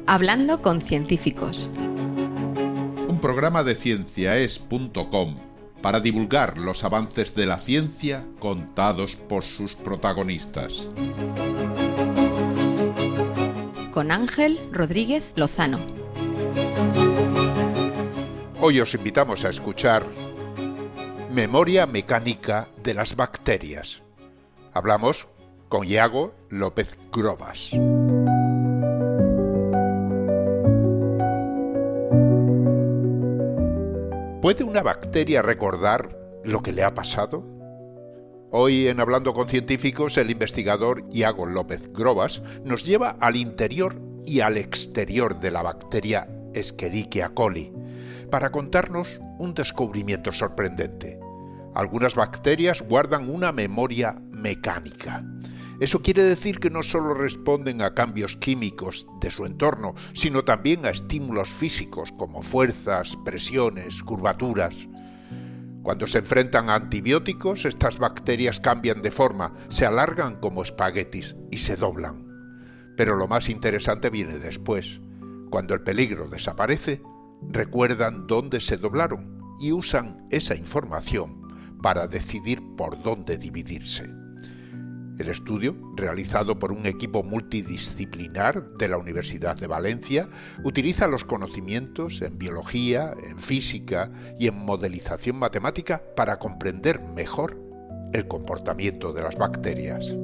Hablando con científicos. Un programa de cienciaes.com para divulgar los avances de la ciencia contados por sus protagonistas. Con Ángel Rodríguez Lozano. Hoy os invitamos a escuchar Memoria mecánica de las bacterias. Hablamos con Iago López Grobas. ¿Puede una bacteria recordar lo que le ha pasado? Hoy en Hablando con Científicos, el investigador Iago López Grobas nos lleva al interior y al exterior de la bacteria Escherichia coli para contarnos un descubrimiento sorprendente. Algunas bacterias guardan una memoria mecánica. Eso quiere decir que no solo responden a cambios químicos de su entorno, sino también a estímulos físicos como fuerzas, presiones, curvaturas. Cuando se enfrentan a antibióticos, estas bacterias cambian de forma, se alargan como espaguetis y se doblan. Pero lo más interesante viene después. Cuando el peligro desaparece, recuerdan dónde se doblaron y usan esa información para decidir por dónde dividirse. El estudio, realizado por un equipo multidisciplinar de la Universidad de Valencia, utiliza los conocimientos en biología, en física y en modelización matemática para comprender mejor el comportamiento de las bacterias.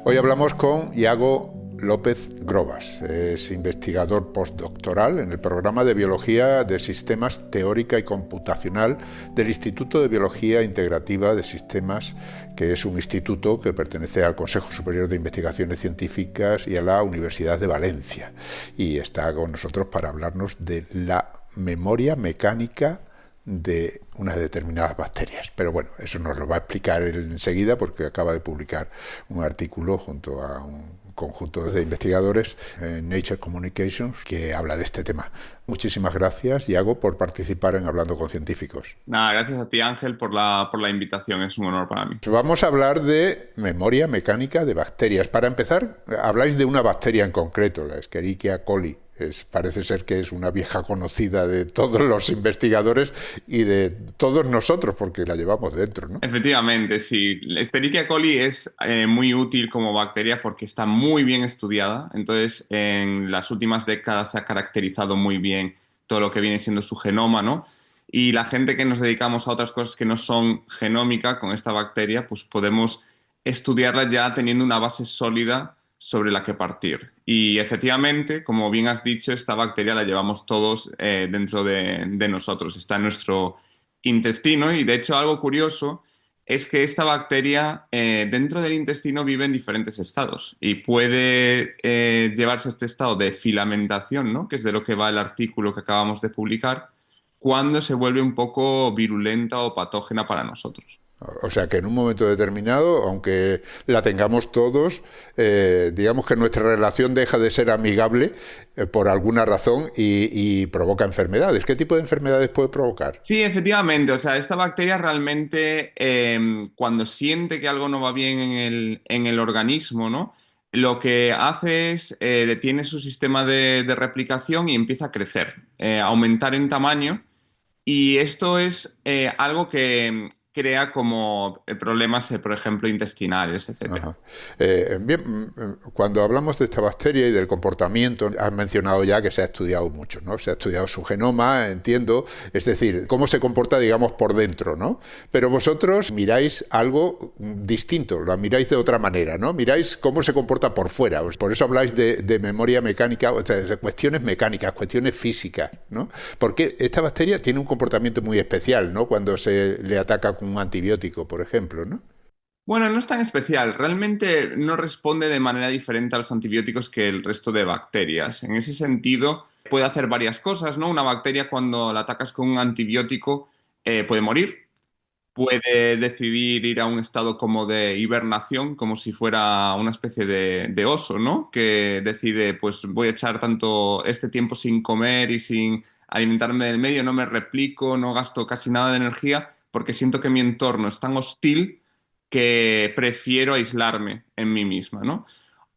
Hoy hablamos con Iago López Grobas. Es investigador postdoctoral en el programa de Biología de Sistemas Teórica y Computacional del Instituto de Biología Integrativa de Sistemas, que es un instituto que pertenece al Consejo Superior de Investigaciones Científicas y a la Universidad de Valencia. Y está con nosotros para hablarnos de la memoria mecánica de unas determinadas bacterias. Pero bueno, eso nos lo va a explicar él enseguida porque acaba de publicar un artículo junto a un conjunto de investigadores en Nature Communications que habla de este tema. Muchísimas gracias, Iago, por participar en Hablando con Científicos. Nada, gracias a ti, Ángel, por la invitación. Es un honor para mí. Vamos a hablar de memoria mecánica de bacterias. Para empezar, habláis de una bacteria en concreto, la Escherichia coli. Parece ser que es una vieja conocida de todos los investigadores y de todos nosotros, porque la llevamos dentro, ¿no? Efectivamente, sí. La Escherichia coli es muy útil como bacteria porque está muy bien estudiada. Entonces, en las últimas décadas se ha caracterizado muy bien todo lo que viene siendo su genoma, ¿no? Y la gente que nos dedicamos a otras cosas que no son genómica con esta bacteria, pues podemos estudiarla ya teniendo una base sólida sobre la que partir. Y efectivamente, como bien has dicho, esta bacteria la llevamos todos dentro de nosotros. Está en nuestro intestino y, de hecho, algo curioso es que esta bacteria dentro del intestino vive en diferentes estados y puede llevarse a este estado de filamentación, ¿no? Que es de lo que va el artículo que acabamos de publicar, cuando se vuelve un poco virulenta o patógena para nosotros. O sea que en un momento determinado, aunque la tengamos todos, digamos que nuestra relación deja de ser amigable por alguna razón y provoca enfermedades. ¿Qué tipo de enfermedades puede provocar? Sí, efectivamente. O sea, esta bacteria realmente cuando siente que algo no va bien en el organismo, ¿no? Lo que hace es detiene su sistema de replicación y empieza a crecer, a aumentar en tamaño. Y esto es algo que crea como problemas, por ejemplo, intestinales, etc. Bien, cuando hablamos de esta bacteria y del comportamiento, has mencionado ya que se ha estudiado mucho, ¿no? Se ha estudiado su genoma, entiendo, es decir, cómo se comporta, digamos, por dentro, ¿no? Pero vosotros miráis algo distinto, lo miráis de otra manera, ¿no? Miráis cómo se comporta por fuera, por eso habláis de memoria mecánica, o sea, de cuestiones mecánicas, cuestiones físicas, ¿no? Porque esta bacteria tiene un comportamiento muy especial, ¿no? Cuando se le ataca con un antibiótico, por ejemplo, ¿no? Bueno, no es tan especial. Realmente no responde de manera diferente a los antibióticos que el resto de bacterias. En ese sentido, puede hacer varias cosas, ¿no? Una bacteria, cuando la atacas con un antibiótico, puede morir. Puede decidir ir a un estado como de hibernación, como si fuera una especie de oso, ¿no? Que decide, pues voy a echar tanto este tiempo sin comer y sin alimentarme del medio, no me replico, no gasto casi nada de energía porque siento que mi entorno es tan hostil que prefiero aislarme en mí misma, ¿no?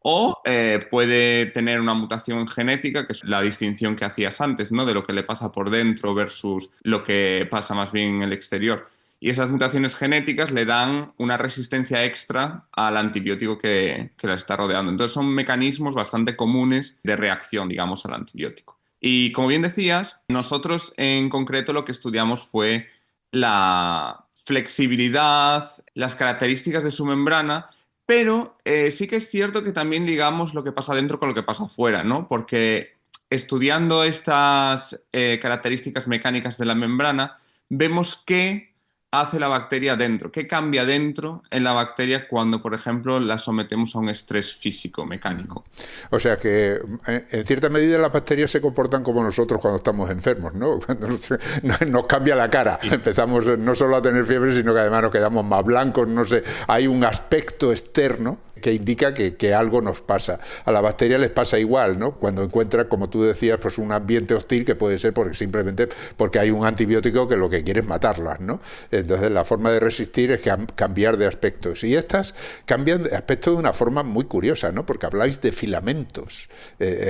O puede tener una mutación genética, que es la distinción que hacías antes, ¿no? De lo que le pasa por dentro versus lo que pasa más bien en el exterior. Y esas mutaciones genéticas le dan una resistencia extra al antibiótico que la está rodeando. Entonces son mecanismos bastante comunes de reacción, digamos, al antibiótico. Y como bien decías, nosotros en concreto lo que estudiamos fue la flexibilidad, las características de su membrana, pero sí que es cierto que también ligamos lo que pasa dentro con lo que pasa afuera, ¿no? Porque estudiando estas características mecánicas de la membrana, vemos qué hace la bacteria dentro, qué cambia dentro en la bacteria cuando, por ejemplo, la sometemos a un estrés físico, mecánico. O sea que, en cierta medida, las bacterias se comportan como nosotros cuando estamos enfermos, ¿no? Cuando nos cambia la cara. Sí. Empezamos no solo a tener fiebre, sino que además nos quedamos más blancos, no sé. Hay un aspecto externo que indica que algo nos pasa. A la bacteria les pasa igual, ¿no? Cuando encuentra, como tú decías, pues un ambiente hostil que puede ser simplemente porque hay un antibiótico que lo que quiere es matarlas, ¿no? Entonces la forma de resistir es cambiar de aspectos. Y estas cambian de aspecto de una forma muy curiosa, ¿no? Porque habláis de filamentos.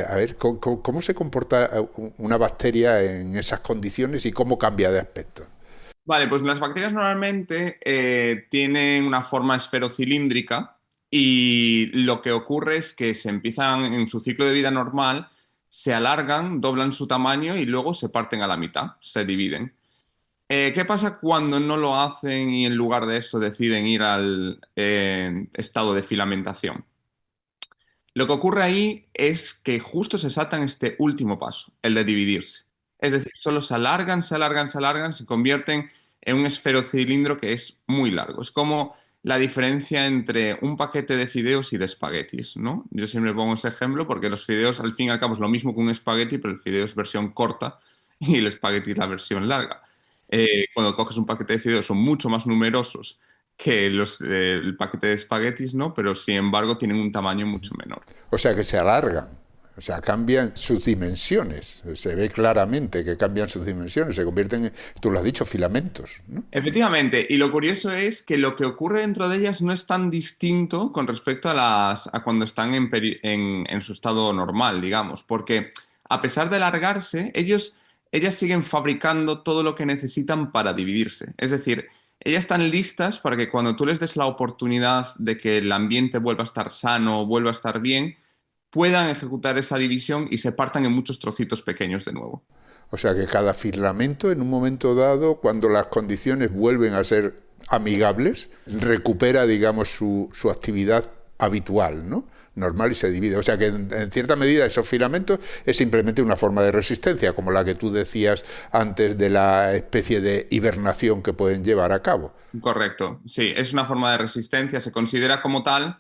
A ver, ¿cómo se comporta una bacteria en esas condiciones y cómo cambia de aspecto? Vale, pues las bacterias normalmente tienen una forma esferocilíndrica. Y lo que ocurre es que se empiezan en su ciclo de vida normal, se alargan, doblan su tamaño y luego se parten a la mitad, se dividen. ¿Qué pasa cuando no lo hacen y en lugar de eso deciden ir al estado de filamentación? Lo que ocurre ahí es que justo se saltan este último paso, el de dividirse. Es decir, solo se alargan, se alargan, se alargan, se convierten en un esferocilindro que es muy largo. Es como la diferencia entre un paquete de fideos y de espaguetis, ¿no? Yo siempre pongo ese ejemplo porque los fideos al fin y al cabo es lo mismo que un espagueti, pero el fideo es versión corta y el espagueti es la versión larga. Cuando coges un paquete de fideos son mucho más numerosos que el paquete de espaguetis, ¿no? Pero sin embargo tienen un tamaño mucho menor. O sea que se alargan. O sea, cambian sus dimensiones. Se ve claramente que cambian sus dimensiones. Se convierten en, tú lo has dicho, filamentos, ¿no? Efectivamente. Y lo curioso es que lo que ocurre dentro de ellas no es tan distinto con respecto a cuando están en su estado normal, digamos. Porque a pesar de alargarse, ellas siguen fabricando todo lo que necesitan para dividirse. Es decir, ellas están listas para que cuando tú les des la oportunidad de que el ambiente vuelva a estar sano, vuelva a estar bien, puedan ejecutar esa división y se partan en muchos trocitos pequeños de nuevo. O sea que cada filamento, en un momento dado, cuando las condiciones vuelven a ser amigables, recupera, digamos, su actividad habitual, ¿no? Normal, y se divide. O sea que en cierta medida esos filamentos es simplemente una forma de resistencia, como la que tú decías antes de la especie de hibernación que pueden llevar a cabo. Correcto, sí, es una forma de resistencia, se considera como tal.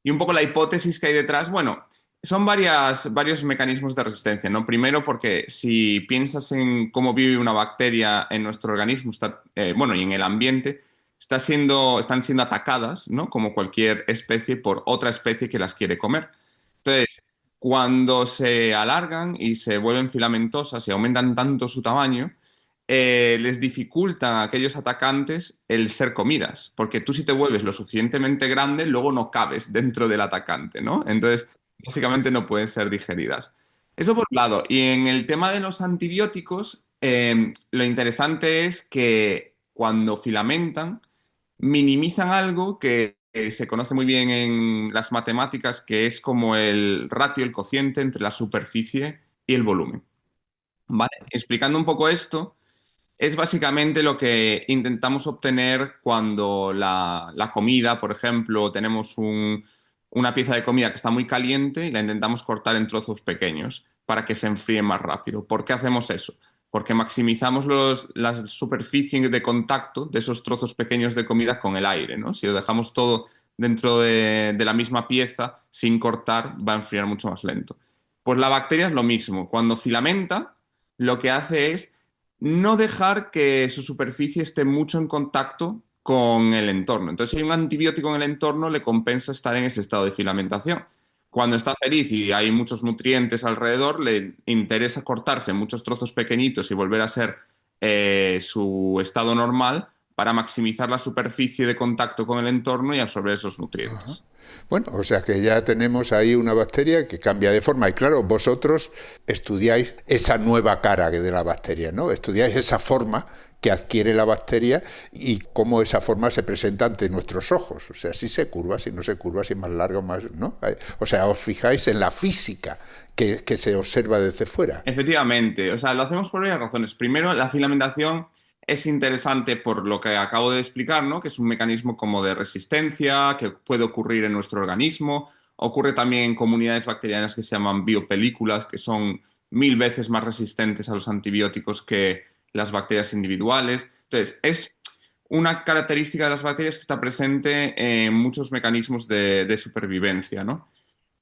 Y un poco la hipótesis que hay detrás, bueno, son varios mecanismos de resistencia, ¿no? Primero porque si piensas en cómo vive una bacteria en nuestro organismo, y en el ambiente, están siendo atacadas, ¿no? Como cualquier especie, por otra especie que las quiere comer. Entonces, cuando se alargan y se vuelven filamentosas y aumentan tanto su tamaño, les dificulta a aquellos atacantes el ser comidas, porque tú si te vuelves lo suficientemente grande, luego no cabes dentro del atacante, ¿no? Entonces, básicamente no pueden ser digeridas. Eso por un lado. Y en el tema de los antibióticos, lo interesante es que cuando filamentan, minimizan algo que se conoce muy bien en las matemáticas, que es como el ratio, el cociente entre la superficie y el volumen. ¿Vale? Explicando un poco esto, es básicamente lo que intentamos obtener cuando la comida, por ejemplo, tenemos una pieza de comida que está muy caliente y la intentamos cortar en trozos pequeños para que se enfríe más rápido. ¿Por qué hacemos eso? Porque maximizamos la superficie de contacto de esos trozos pequeños de comida con el aire, ¿no? Si lo dejamos todo dentro de la misma pieza, sin cortar, va a enfriar mucho más lento. Pues la bacteria es lo mismo. Cuando filamenta, lo que hace es no dejar que su superficie esté mucho en contacto con el entorno. Entonces, si hay un antibiótico en el entorno, le compensa estar en ese estado de filamentación. Cuando está feliz y hay muchos nutrientes alrededor, le interesa cortarse en muchos trozos pequeñitos y volver a ser su estado normal para maximizar la superficie de contacto con el entorno y absorber esos Ajá. nutrientes. Bueno, o sea que ya tenemos ahí una bacteria que cambia de forma. Y claro, vosotros estudiáis esa nueva cara de la bacteria, ¿no? Estudiáis esa forma que adquiere la bacteria y cómo esa forma se presenta ante nuestros ojos. O sea, si se curva, si no se curva, si es más largo, más, ¿no? O sea, os fijáis en la física que se observa desde fuera. Efectivamente, o sea, lo hacemos por varias razones. Primero, la filamentación es interesante por lo que acabo de explicar, ¿no? Que es un mecanismo como de resistencia que puede ocurrir en nuestro organismo. Ocurre también en comunidades bacterianas que se llaman biopelículas, que son 1000 veces más resistentes a los antibióticos que las bacterias individuales. Entonces, es una característica de las bacterias que está presente en muchos mecanismos de supervivencia, ¿no?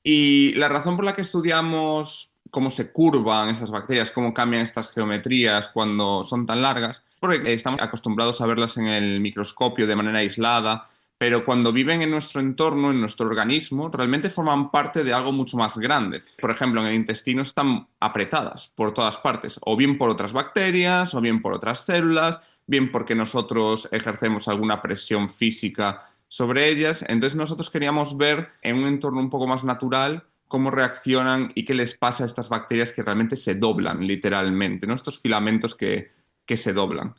Y la razón por la que estudiamos cómo se curvan estas bacterias, cómo cambian estas geometrías cuando son tan largas, porque estamos acostumbrados a verlas en el microscopio de manera aislada, pero cuando viven en nuestro entorno, en nuestro organismo, realmente forman parte de algo mucho más grande. Por ejemplo, en el intestino están apretadas por todas partes, o bien por otras bacterias, o bien por otras células, bien porque nosotros ejercemos alguna presión física sobre ellas. Entonces nosotros queríamos ver en un entorno un poco más natural cómo reaccionan y qué les pasa a estas bacterias que realmente se doblan literalmente, ¿no? Estos filamentos que se doblan.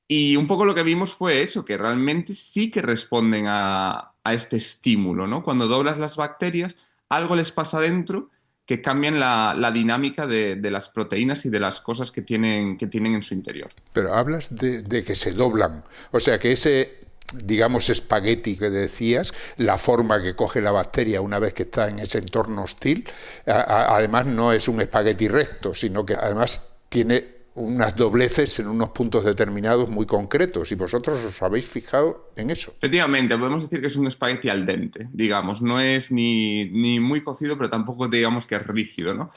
Y un poco lo que vimos fue eso, que realmente sí que responden a este estímulo, ¿no? Cuando doblas las bacterias, algo les pasa dentro que cambian la dinámica de las proteínas y de las cosas que tienen en su interior. Pero hablas de que se doblan. O sea que ese, digamos, espagueti que decías, la forma que coge la bacteria una vez que está en ese entorno hostil, además no es un espagueti recto, sino que además tiene unas dobleces en unos puntos determinados muy concretos, y vosotros os habéis fijado en eso. Efectivamente, podemos decir que es un espagueti al dente, digamos. No es ni muy cocido, pero tampoco digamos que es rígido, ¿no? O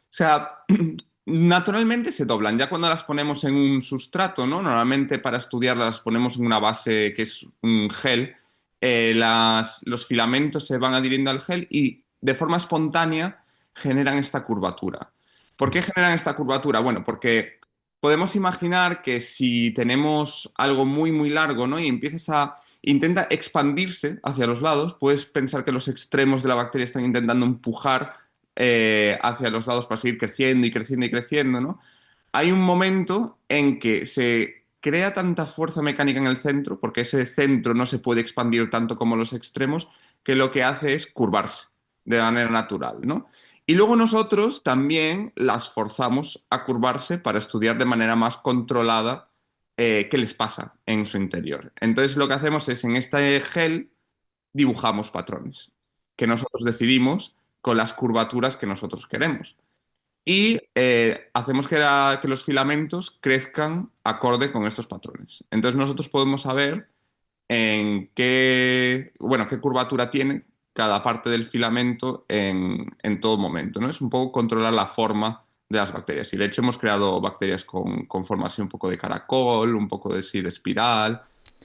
sea, naturalmente se doblan. Ya cuando las ponemos en un sustrato, ¿no? Normalmente para estudiarlas las ponemos en una base que es un gel. Los filamentos se van adhiriendo al gel y de forma espontánea generan esta curvatura. ¿Por qué generan esta curvatura? Bueno, porque podemos imaginar que si tenemos algo muy, muy largo, ¿no? Y intenta expandirse hacia los lados, puedes pensar que los extremos de la bacteria están intentando empujar hacia los lados para seguir creciendo y creciendo y creciendo, ¿no? Hay un momento en que se crea tanta fuerza mecánica en el centro, porque ese centro no se puede expandir tanto como los extremos, que lo que hace es curvarse de manera natural, ¿no? Y luego nosotros también las forzamos a curvarse para estudiar de manera más controlada qué les pasa en su interior. Entonces lo que hacemos es en este gel dibujamos patrones que nosotros decidimos con las curvaturas que nosotros queremos. Y hacemos que los filamentos crezcan acorde con estos patrones. Entonces nosotros podemos saber qué curvatura tiene cada parte del filamento en todo momento, ¿no? Es un poco controlar la forma de las bacterias. Y de hecho hemos creado bacterias con forma así un poco de caracol, un poco de espiral,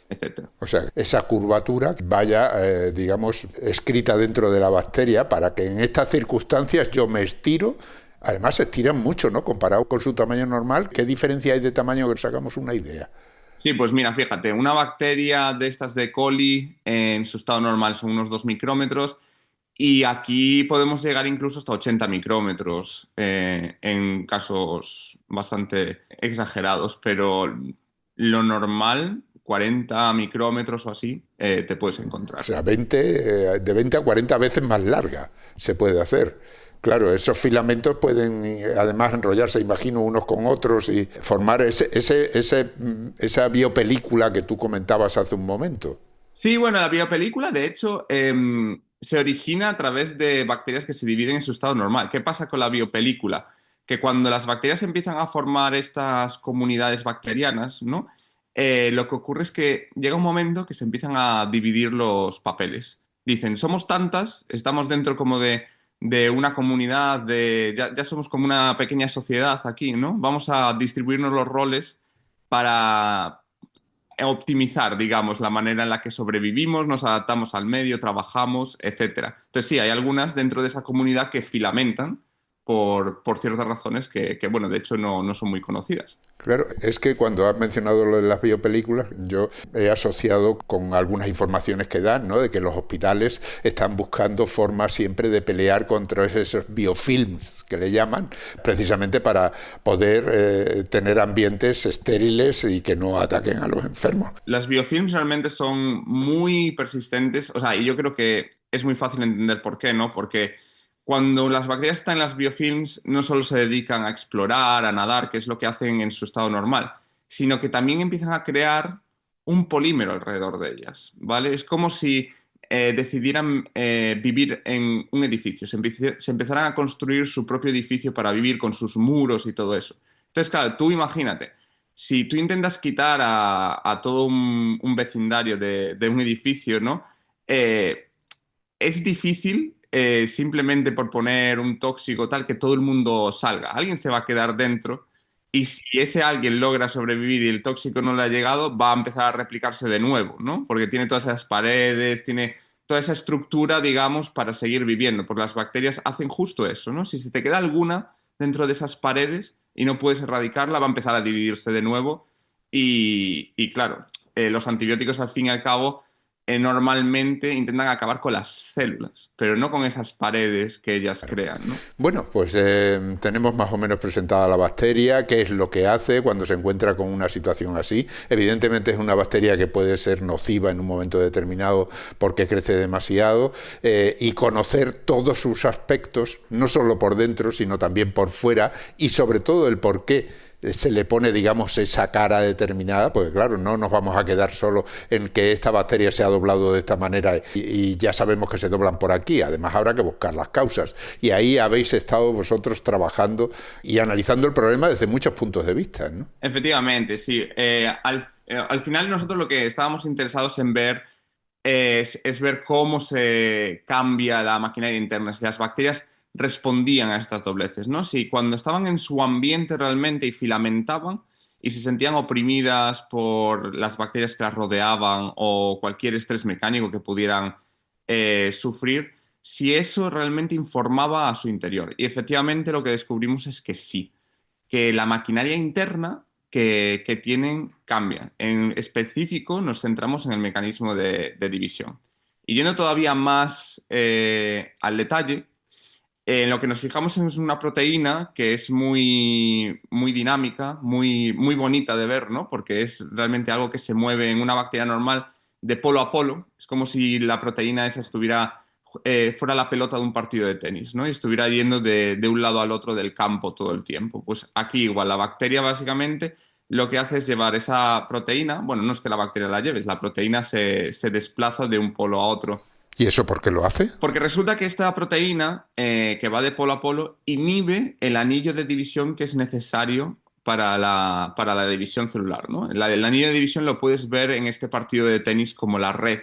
etcétera. O sea, esa curvatura vaya, digamos, escrita dentro de la bacteria para que en estas circunstancias yo me estiro. Además se estiran mucho, ¿no? Comparado con su tamaño normal. ¿Qué diferencia hay de tamaño, que nos hagamos una idea? Sí, pues mira, fíjate, una bacteria de estas de coli en su estado normal son unos 2 micrómetros y aquí podemos llegar incluso hasta 80 micrómetros en casos bastante exagerados, pero lo normal, 40 micrómetros o así, te puedes encontrar. O sea, de 20 a 40 veces más larga se puede hacer. Claro, esos filamentos pueden además enrollarse, imagino, unos con otros y formar esa biopelícula que tú comentabas hace un momento. Sí, bueno, la biopelícula, de hecho, se origina a través de bacterias que se dividen en su estado normal. ¿Qué pasa con la biopelícula? Que cuando las bacterias empiezan a formar estas comunidades bacterianas, ¿no? Lo que ocurre es que llega un momento que se empiezan a dividir los papeles. Dicen, somos tantas, estamos dentro como de una comunidad, ya somos como una pequeña sociedad aquí, ¿no? Vamos a distribuirnos los roles para optimizar, digamos, la manera en la que sobrevivimos, nos adaptamos al medio, trabajamos, etcétera. Entonces sí, hay algunas dentro de esa comunidad que filamentan por ciertas razones que, bueno, de hecho no son muy conocidas. Claro, es que cuando has mencionado lo de las biopelículas, yo he asociado con algunas informaciones que dan, ¿no? De que los hospitales están buscando formas siempre de pelear contra esos biofilms que le llaman, precisamente para poder tener ambientes estériles y que no ataquen a los enfermos. Las biofilms realmente son muy persistentes, o sea, y yo creo que es muy fácil entender por qué, ¿no? Porque cuando las bacterias están en las biofilms, no solo se dedican a explorar, a nadar, que es lo que hacen en su estado normal, sino que también empiezan a crear un polímero alrededor de ellas, ¿vale? Es como si decidieran vivir en un edificio, se empezaran a construir su propio edificio para vivir con sus muros y todo eso. Entonces, claro, tú imagínate, si tú intentas quitar a todo un vecindario de un edificio, ¿no? Es difícil simplemente por poner un tóxico tal que todo el mundo salga. Alguien se va a quedar dentro y si ese alguien logra sobrevivir y el tóxico no le ha llegado, va a empezar a replicarse de nuevo, ¿no? Porque tiene todas esas paredes, tiene toda esa estructura, digamos, para seguir viviendo. Porque las bacterias hacen justo eso, ¿no? Si se te queda alguna dentro de esas paredes y no puedes erradicarla, va a empezar a dividirse de nuevo y claro, los antibióticos al fin y al cabo normalmente intentan acabar con las células, pero no con esas paredes que ellas crean, ¿no? Bueno, pues tenemos más o menos presentada la bacteria, qué es lo que hace cuando se encuentra con una situación así. Evidentemente es una bacteria que puede ser nociva en un momento determinado porque crece demasiado, y conocer todos sus aspectos, no solo por dentro, sino también por fuera, y sobre todo el por qué se le pone, digamos, esa cara determinada, porque claro, no nos vamos a quedar solo en que esta bacteria se ha doblado de esta manera y ya sabemos que se doblan por aquí. Además habrá que buscar las causas, y ahí habéis estado vosotros trabajando y analizando el problema desde muchos puntos de vista, ¿no? Efectivamente, sí. Al final nosotros lo que estábamos interesados en ver es ver cómo se cambia la maquinaria interna, si las bacterias respondían a estas dobleces, ¿no? Si cuando estaban en su ambiente realmente y filamentaban y se sentían oprimidas por las bacterias que las rodeaban o cualquier estrés mecánico que pudieran sufrir, si eso realmente informaba a su interior. Y efectivamente lo que descubrimos es que sí, que la maquinaria interna que tienen cambia. En específico nos centramos en el mecanismo de división. Y yendo todavía más al detalle, en lo que nos fijamos es una proteína que es muy, muy dinámica, muy, muy bonita de ver, ¿no? Porque es realmente algo que se mueve en una bacteria normal de polo a polo. Es como si la proteína esa estuviera, fuera la pelota de un partido de tenis, ¿no? Y estuviera yendo de un lado al otro del campo todo el tiempo. Pues aquí igual, la bacteria básicamente lo que hace es llevar esa proteína, bueno, no es que la bacteria la lleves, la proteína se desplaza de un polo a otro. ¿Y eso por qué lo hace? Porque resulta que esta proteína que va de polo a polo inhibe el anillo de división que es necesario para la división celular, ¿no? El anillo de división lo puedes ver en este partido de tenis como la red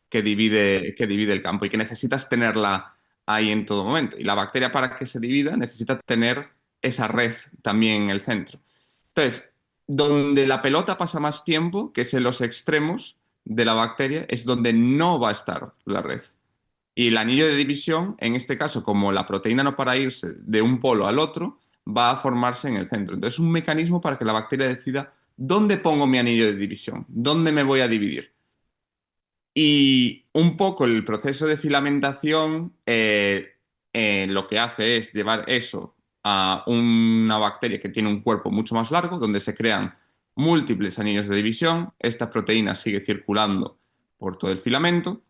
que divide el campo y que necesitas tenerla ahí en todo momento. Y la bacteria, para que se divida, necesita tener esa red también en el centro. Entonces, donde la pelota pasa más tiempo, que es en los extremos de la bacteria, es donde no va a estar la red. Y el anillo de división, en este caso, como la proteína no para irse de un polo al otro, va a formarse en el centro. Entonces, es un mecanismo para que la bacteria decida dónde pongo mi anillo de división, dónde me voy a dividir. Y un poco el proceso de filamentación lo que hace es llevar eso a una bacteria que tiene un cuerpo mucho más largo, donde se crean múltiples anillos de división. Esta proteína sigue circulando por todo el filamento.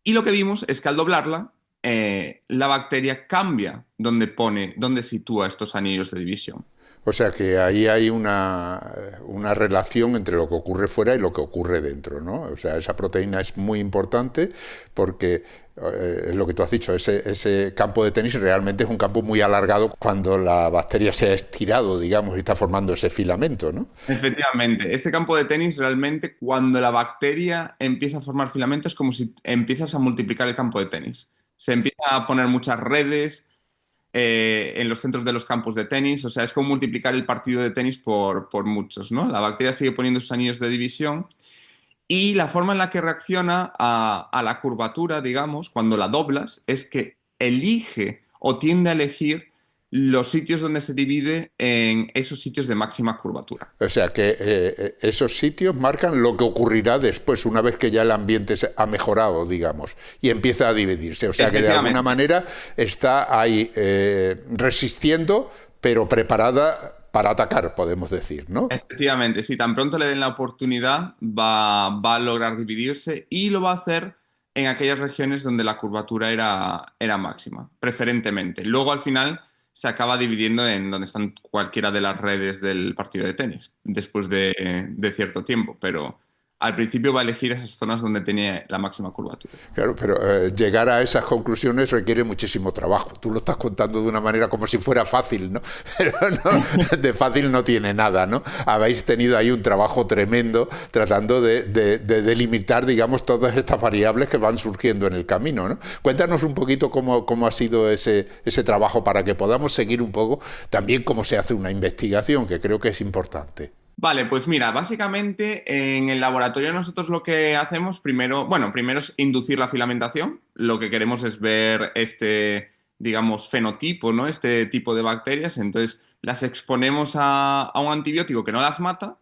Y lo que vimos es que al doblarla, la bacteria cambia dónde sitúa estos anillos de división. O sea que ahí hay una relación entre lo que ocurre fuera y lo que ocurre dentro, ¿no? O sea, esa proteína es muy importante porque es lo que tú has dicho, ese campo de tenis realmente es un campo muy alargado cuando la bacteria se ha estirado, digamos, y está formando ese filamento, ¿no? Efectivamente, ese campo de tenis realmente cuando la bacteria empieza a formar filamento es como si empiezas a multiplicar el campo de tenis. Se empieza a poner muchas redes. en los centros de los campos de tenis. O sea, es como multiplicar el partido de tenis por muchos, ¿no? La bacteria sigue poniendo sus anillos de división y la forma en la que reacciona a la curvatura, digamos, cuando la doblas, es que elige o tiende a elegir los sitios donde se divide en esos sitios de máxima curvatura. O sea que esos sitios marcan lo que ocurrirá después, una vez que ya el ambiente ha mejorado, digamos, y empieza a dividirse. O sea que de alguna manera está ahí resistiendo, pero preparada para atacar, podemos decir, ¿no? Efectivamente, si tan pronto le den la oportunidad, va a lograr dividirse y lo va a hacer en aquellas regiones donde la curvatura era máxima, preferentemente. Luego, al final, se acaba dividiendo en donde están cualquiera de las redes del partido de tenis, después de cierto tiempo, pero al principio va a elegir esas zonas donde tiene la máxima curvatura. Claro, pero llegar a esas conclusiones requiere muchísimo trabajo. Tú lo estás contando de una manera como si fuera fácil, ¿no? Pero no, de fácil no tiene nada, ¿no? Habéis tenido ahí un trabajo tremendo tratando de delimitar, digamos, todas estas variables que van surgiendo en el camino, ¿no? Cuéntanos un poquito cómo ha sido ese trabajo para que podamos seguir un poco también cómo se hace una investigación, que creo que es importante. Vale, pues mira, básicamente en el laboratorio nosotros lo que hacemos primero es inducir la filamentación. Lo que queremos es ver este, digamos, fenotipo, ¿no? Este tipo de bacterias. Entonces las exponemos a un antibiótico que no las mata,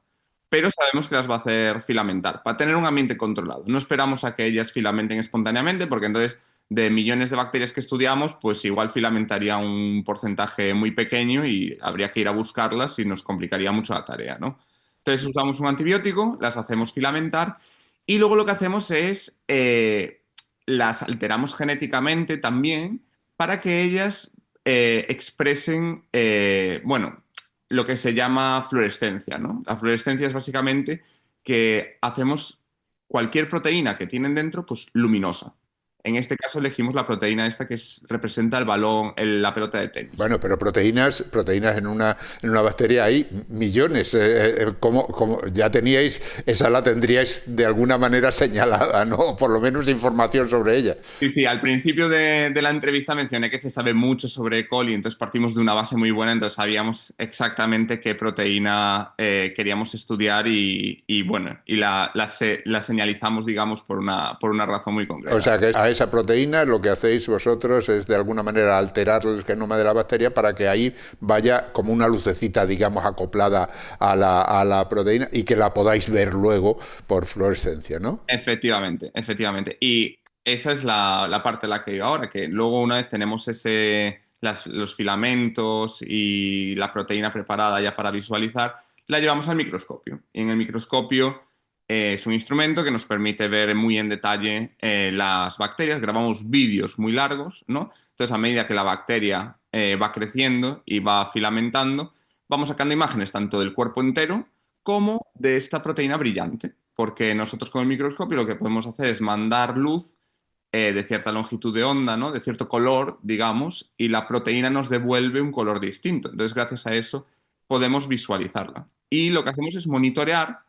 pero sabemos que las va a hacer filamentar, para tener un ambiente controlado. No esperamos a que ellas filamenten espontáneamente, porque entonces de millones de bacterias que estudiamos, pues igual filamentaría un porcentaje muy pequeño y habría que ir a buscarlas y nos complicaría mucho la tarea, ¿no? Entonces usamos un antibiótico, las hacemos filamentar y luego lo que hacemos es las alteramos genéticamente también para que ellas expresen, bueno, lo que se llama fluorescencia, ¿no? La fluorescencia es básicamente que hacemos cualquier proteína que tienen dentro, pues luminosa. En este caso elegimos la proteína esta que representa el balón, la pelota de tenis. Bueno, pero proteínas en una bacteria hay millones. ¿Cómo ya teníais, esa la tendríais de alguna manera señalada, ¿no? Por lo menos información sobre ella. Sí, al principio de la entrevista mencioné que se sabe mucho sobre E. coli, entonces partimos de una base muy buena, entonces sabíamos exactamente qué proteína queríamos estudiar y la señalizamos, digamos, por una razón muy concreta. O sea que a esa proteína lo que hacéis vosotros es de alguna manera alterar el genoma de la bacteria para que ahí vaya como una lucecita, digamos, acoplada a la proteína y que la podáis ver luego por fluorescencia, ¿no? Efectivamente. Y esa es la parte en la que yo ahora, que luego una vez tenemos los filamentos y la proteína preparada ya para visualizar, la llevamos al microscopio. Y en el microscopio es un instrumento que nos permite ver muy en detalle las bacterias. Grabamos vídeos muy largos, ¿no? Entonces, a medida que la bacteria va creciendo y va filamentando, vamos sacando imágenes tanto del cuerpo entero como de esta proteína brillante. Porque nosotros con el microscopio lo que podemos hacer es mandar luz de cierta longitud de onda, ¿no? De cierto color, digamos, y la proteína nos devuelve un color distinto. Entonces, gracias a eso, podemos visualizarla. Y lo que hacemos es monitorear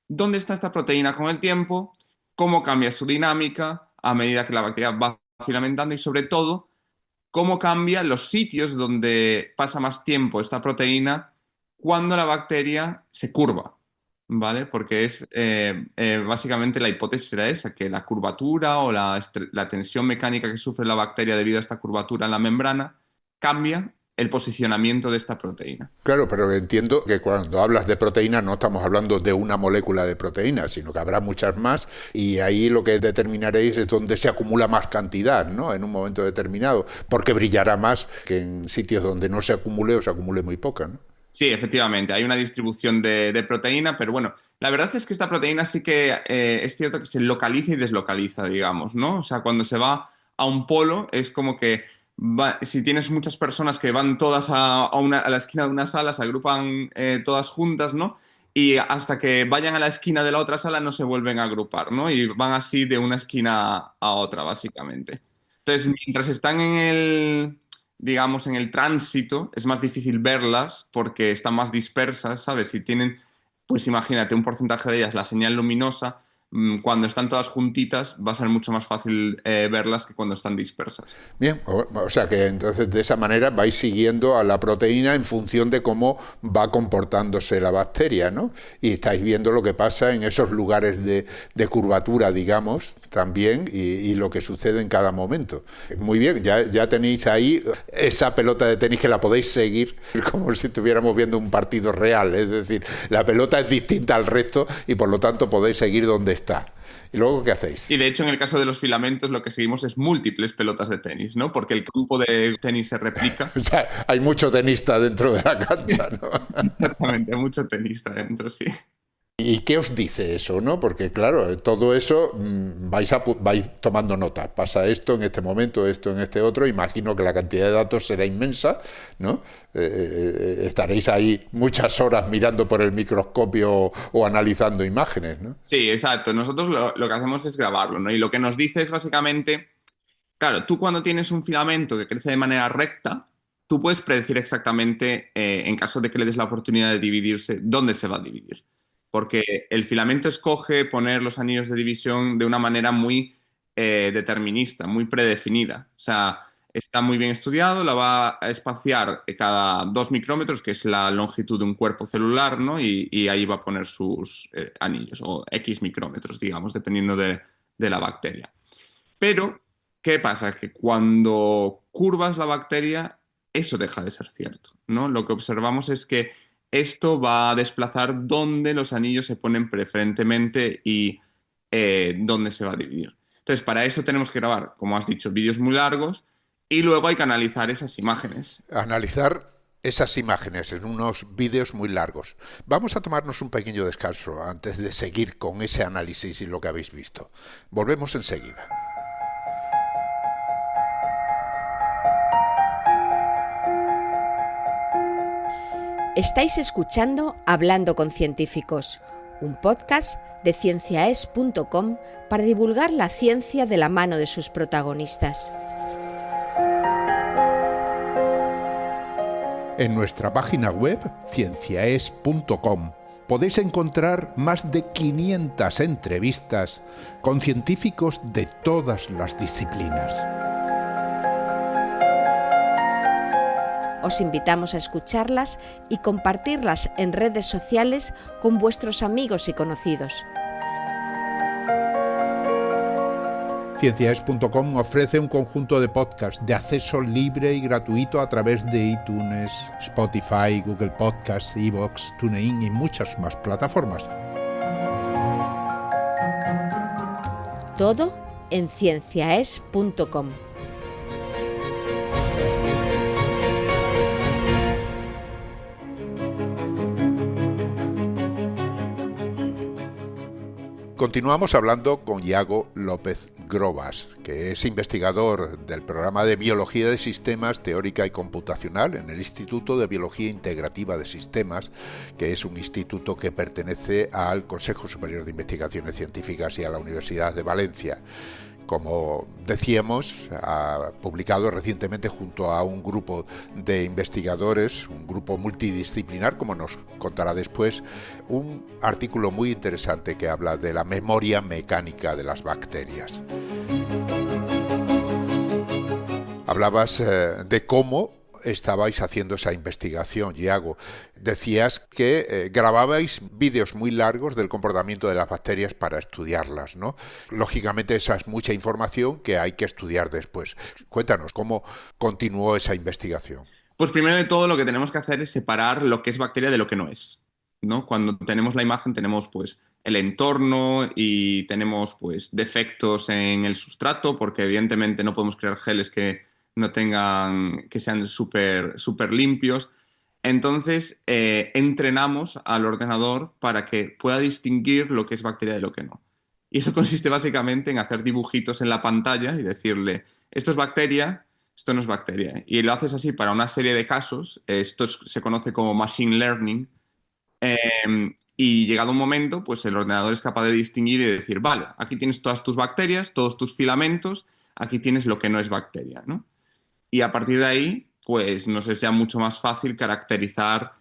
dónde está esta proteína con el tiempo, cómo cambia su dinámica a medida que la bacteria va filamentando y, sobre todo, cómo cambian los sitios donde pasa más tiempo esta proteína cuando la bacteria se curva, ¿vale? Porque básicamente la hipótesis era esa, que la curvatura o la tensión mecánica que sufre la bacteria debido a esta curvatura en la membrana cambia el posicionamiento de esta proteína. Claro, pero entiendo que cuando hablas de proteína no estamos hablando de una molécula de proteína, sino que habrá muchas más y ahí lo que determinaréis es dónde se acumula más cantidad, ¿no? En un momento determinado, porque brillará más que en sitios donde no se acumule o se acumule muy poca, ¿no? Sí, efectivamente, hay una distribución de proteína, pero bueno, la verdad es que esta proteína sí que es cierto que se localiza y deslocaliza, digamos, ¿no? O sea, cuando se va a un polo es como que si tienes muchas personas que van todas a la esquina de una sala, se agrupan todas juntas, ¿no? Y hasta que vayan a la esquina de la otra sala no se vuelven a agrupar, ¿no? Y van así de una esquina a otra, básicamente. Entonces, mientras están digamos, en el tránsito, es más difícil verlas porque están más dispersas, ¿sabes? Si tienen, pues imagínate, un porcentaje de ellas la señal luminosa, cuando están todas juntitas va a ser mucho más fácil verlas que cuando están dispersas. Bien, o sea que entonces de esa manera vais siguiendo a la proteína en función de cómo va comportándose la bacteria, ¿no? Y estáis viendo lo que pasa en esos lugares de curvatura, digamos, también, y lo que sucede en cada momento. Muy bien, ya tenéis ahí esa pelota de tenis que la podéis seguir como si estuviéramos viendo un partido real, es decir, la pelota es distinta al resto y por lo tanto podéis seguir donde está. ¿Y luego qué hacéis? Y de hecho, en el caso de los filamentos, lo que seguimos es múltiples pelotas de tenis, ¿no? Porque el campo de tenis se replica. O sea, hay mucho tenista dentro de la cancha, ¿no? Exactamente, hay mucho tenista dentro, sí. ¿Y qué os dice eso, no? Porque claro, todo eso vais tomando nota. Pasa esto en este momento, esto en este otro. Imagino que la cantidad de datos será inmensa, ¿no? Estaréis ahí muchas horas mirando por el microscopio o analizando imágenes, ¿no? Sí, exacto. Nosotros lo que hacemos es grabarlo, ¿no? Y lo que nos dice es básicamente, claro, tú cuando tienes un filamento que crece de manera recta, tú puedes predecir exactamente, en caso de que le des la oportunidad de dividirse, dónde se va a dividir. Porque el filamento escoge poner los anillos de división de una manera muy determinista, muy predefinida. O sea, está muy bien estudiado, la va a espaciar cada 2 micrómetros, que es la longitud de un cuerpo celular, ¿no? Y ahí va a poner sus anillos, o X micrómetros, digamos, dependiendo de la bacteria. Pero, ¿qué pasa? Que cuando curvas la bacteria, eso deja de ser cierto, ¿no? Lo que observamos es que esto va a desplazar dónde los anillos se ponen preferentemente y dónde se va a dividir. Entonces, para eso tenemos que grabar, como has dicho, vídeos muy largos y luego hay que analizar esas imágenes. Analizar esas imágenes en unos vídeos muy largos. Vamos a tomarnos un pequeño descanso antes de seguir con ese análisis y lo que habéis visto. Volvemos enseguida. Estáis escuchando Hablando con Científicos, un podcast de cienciaes.com para divulgar la ciencia de la mano de sus protagonistas. En nuestra página web, cienciaes.com, podéis encontrar más de 500 entrevistas con científicos de todas las disciplinas. Os invitamos a escucharlas y compartirlas en redes sociales con vuestros amigos y conocidos. Cienciaes.com ofrece un conjunto de podcasts de acceso libre y gratuito a través de iTunes, Spotify, Google Podcasts, iVoox, TuneIn y muchas más plataformas. Todo en cienciaes.com. Continuamos hablando con Iago López Grobas, que es investigador del programa de Biología de Sistemas Teórica y Computacional en el Instituto de Biología Integrativa de Sistemas, que es un instituto que pertenece al Consejo Superior de Investigaciones Científicas y a la Universidad de Valencia. Como decíamos, ha publicado recientemente junto a un grupo de investigadores, un grupo multidisciplinar, como nos contará después, un artículo muy interesante que habla de la memoria mecánica de las bacterias. Hablabas de cómo estabais haciendo esa investigación, Iago. Decías que grababais vídeos muy largos del comportamiento de las bacterias para estudiarlas, ¿no? Lógicamente esa es mucha información que hay que estudiar después. Cuéntanos, ¿cómo continuó esa investigación? Pues primero de todo lo que tenemos que hacer es separar lo que es bacteria de lo que no es, ¿no? Cuando tenemos la imagen tenemos pues el entorno y tenemos pues defectos en el sustrato, porque evidentemente no podemos crear geles que no tengan, que sean súper limpios. Entonces, entrenamos al ordenador para que pueda distinguir lo que es bacteria de lo que no. Y eso consiste básicamente en hacer dibujitos en la pantalla y decirle, esto es bacteria, esto no es bacteria. Y lo haces así para una serie de casos. Esto se conoce como machine learning. Y llegado un momento, pues el ordenador es capaz de distinguir y de decir, vale, aquí tienes todas tus bacterias, todos tus filamentos, aquí tienes lo que no es bacteria, ¿no? Y a partir de ahí, pues nos es ya mucho más fácil caracterizar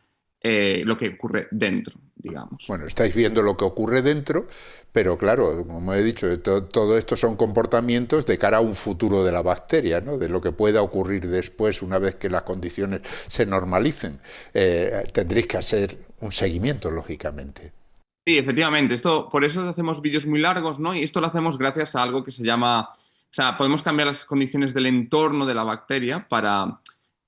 lo que ocurre dentro digamos. Bueno, estáis viendo lo que ocurre dentro, pero claro, como he dicho, todo esto son comportamientos de cara a un futuro de la bacteria, ¿no? De lo que pueda ocurrir después una vez que las condiciones se normalicen. Tendréis que hacer un seguimiento, lógicamente. Sí, efectivamente. Por eso hacemos vídeos muy largos, ¿no? Y esto lo hacemos gracias a algo que se llama... O sea, podemos cambiar las condiciones del entorno de la bacteria para,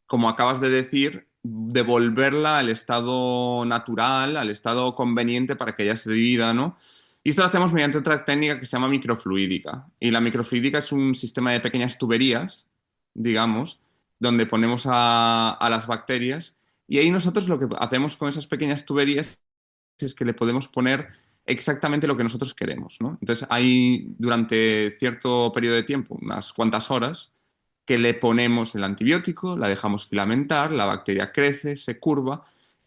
como acabas de decir, devolverla al estado natural, al estado conveniente para que ella se divida, ¿no? Y esto lo hacemos mediante otra técnica que se llama microfluídica. Y la microfluídica es un sistema de pequeñas tuberías, digamos, donde ponemos a las bacterias. Y ahí nosotros lo que hacemos con esas pequeñas tuberías es que le podemos poner exactamente lo que nosotros queremos, ¿no? Entonces, hay durante cierto periodo de tiempo, unas cuantas horas, que le ponemos el antibiótico, la dejamos filamentar, la bacteria crece, se curva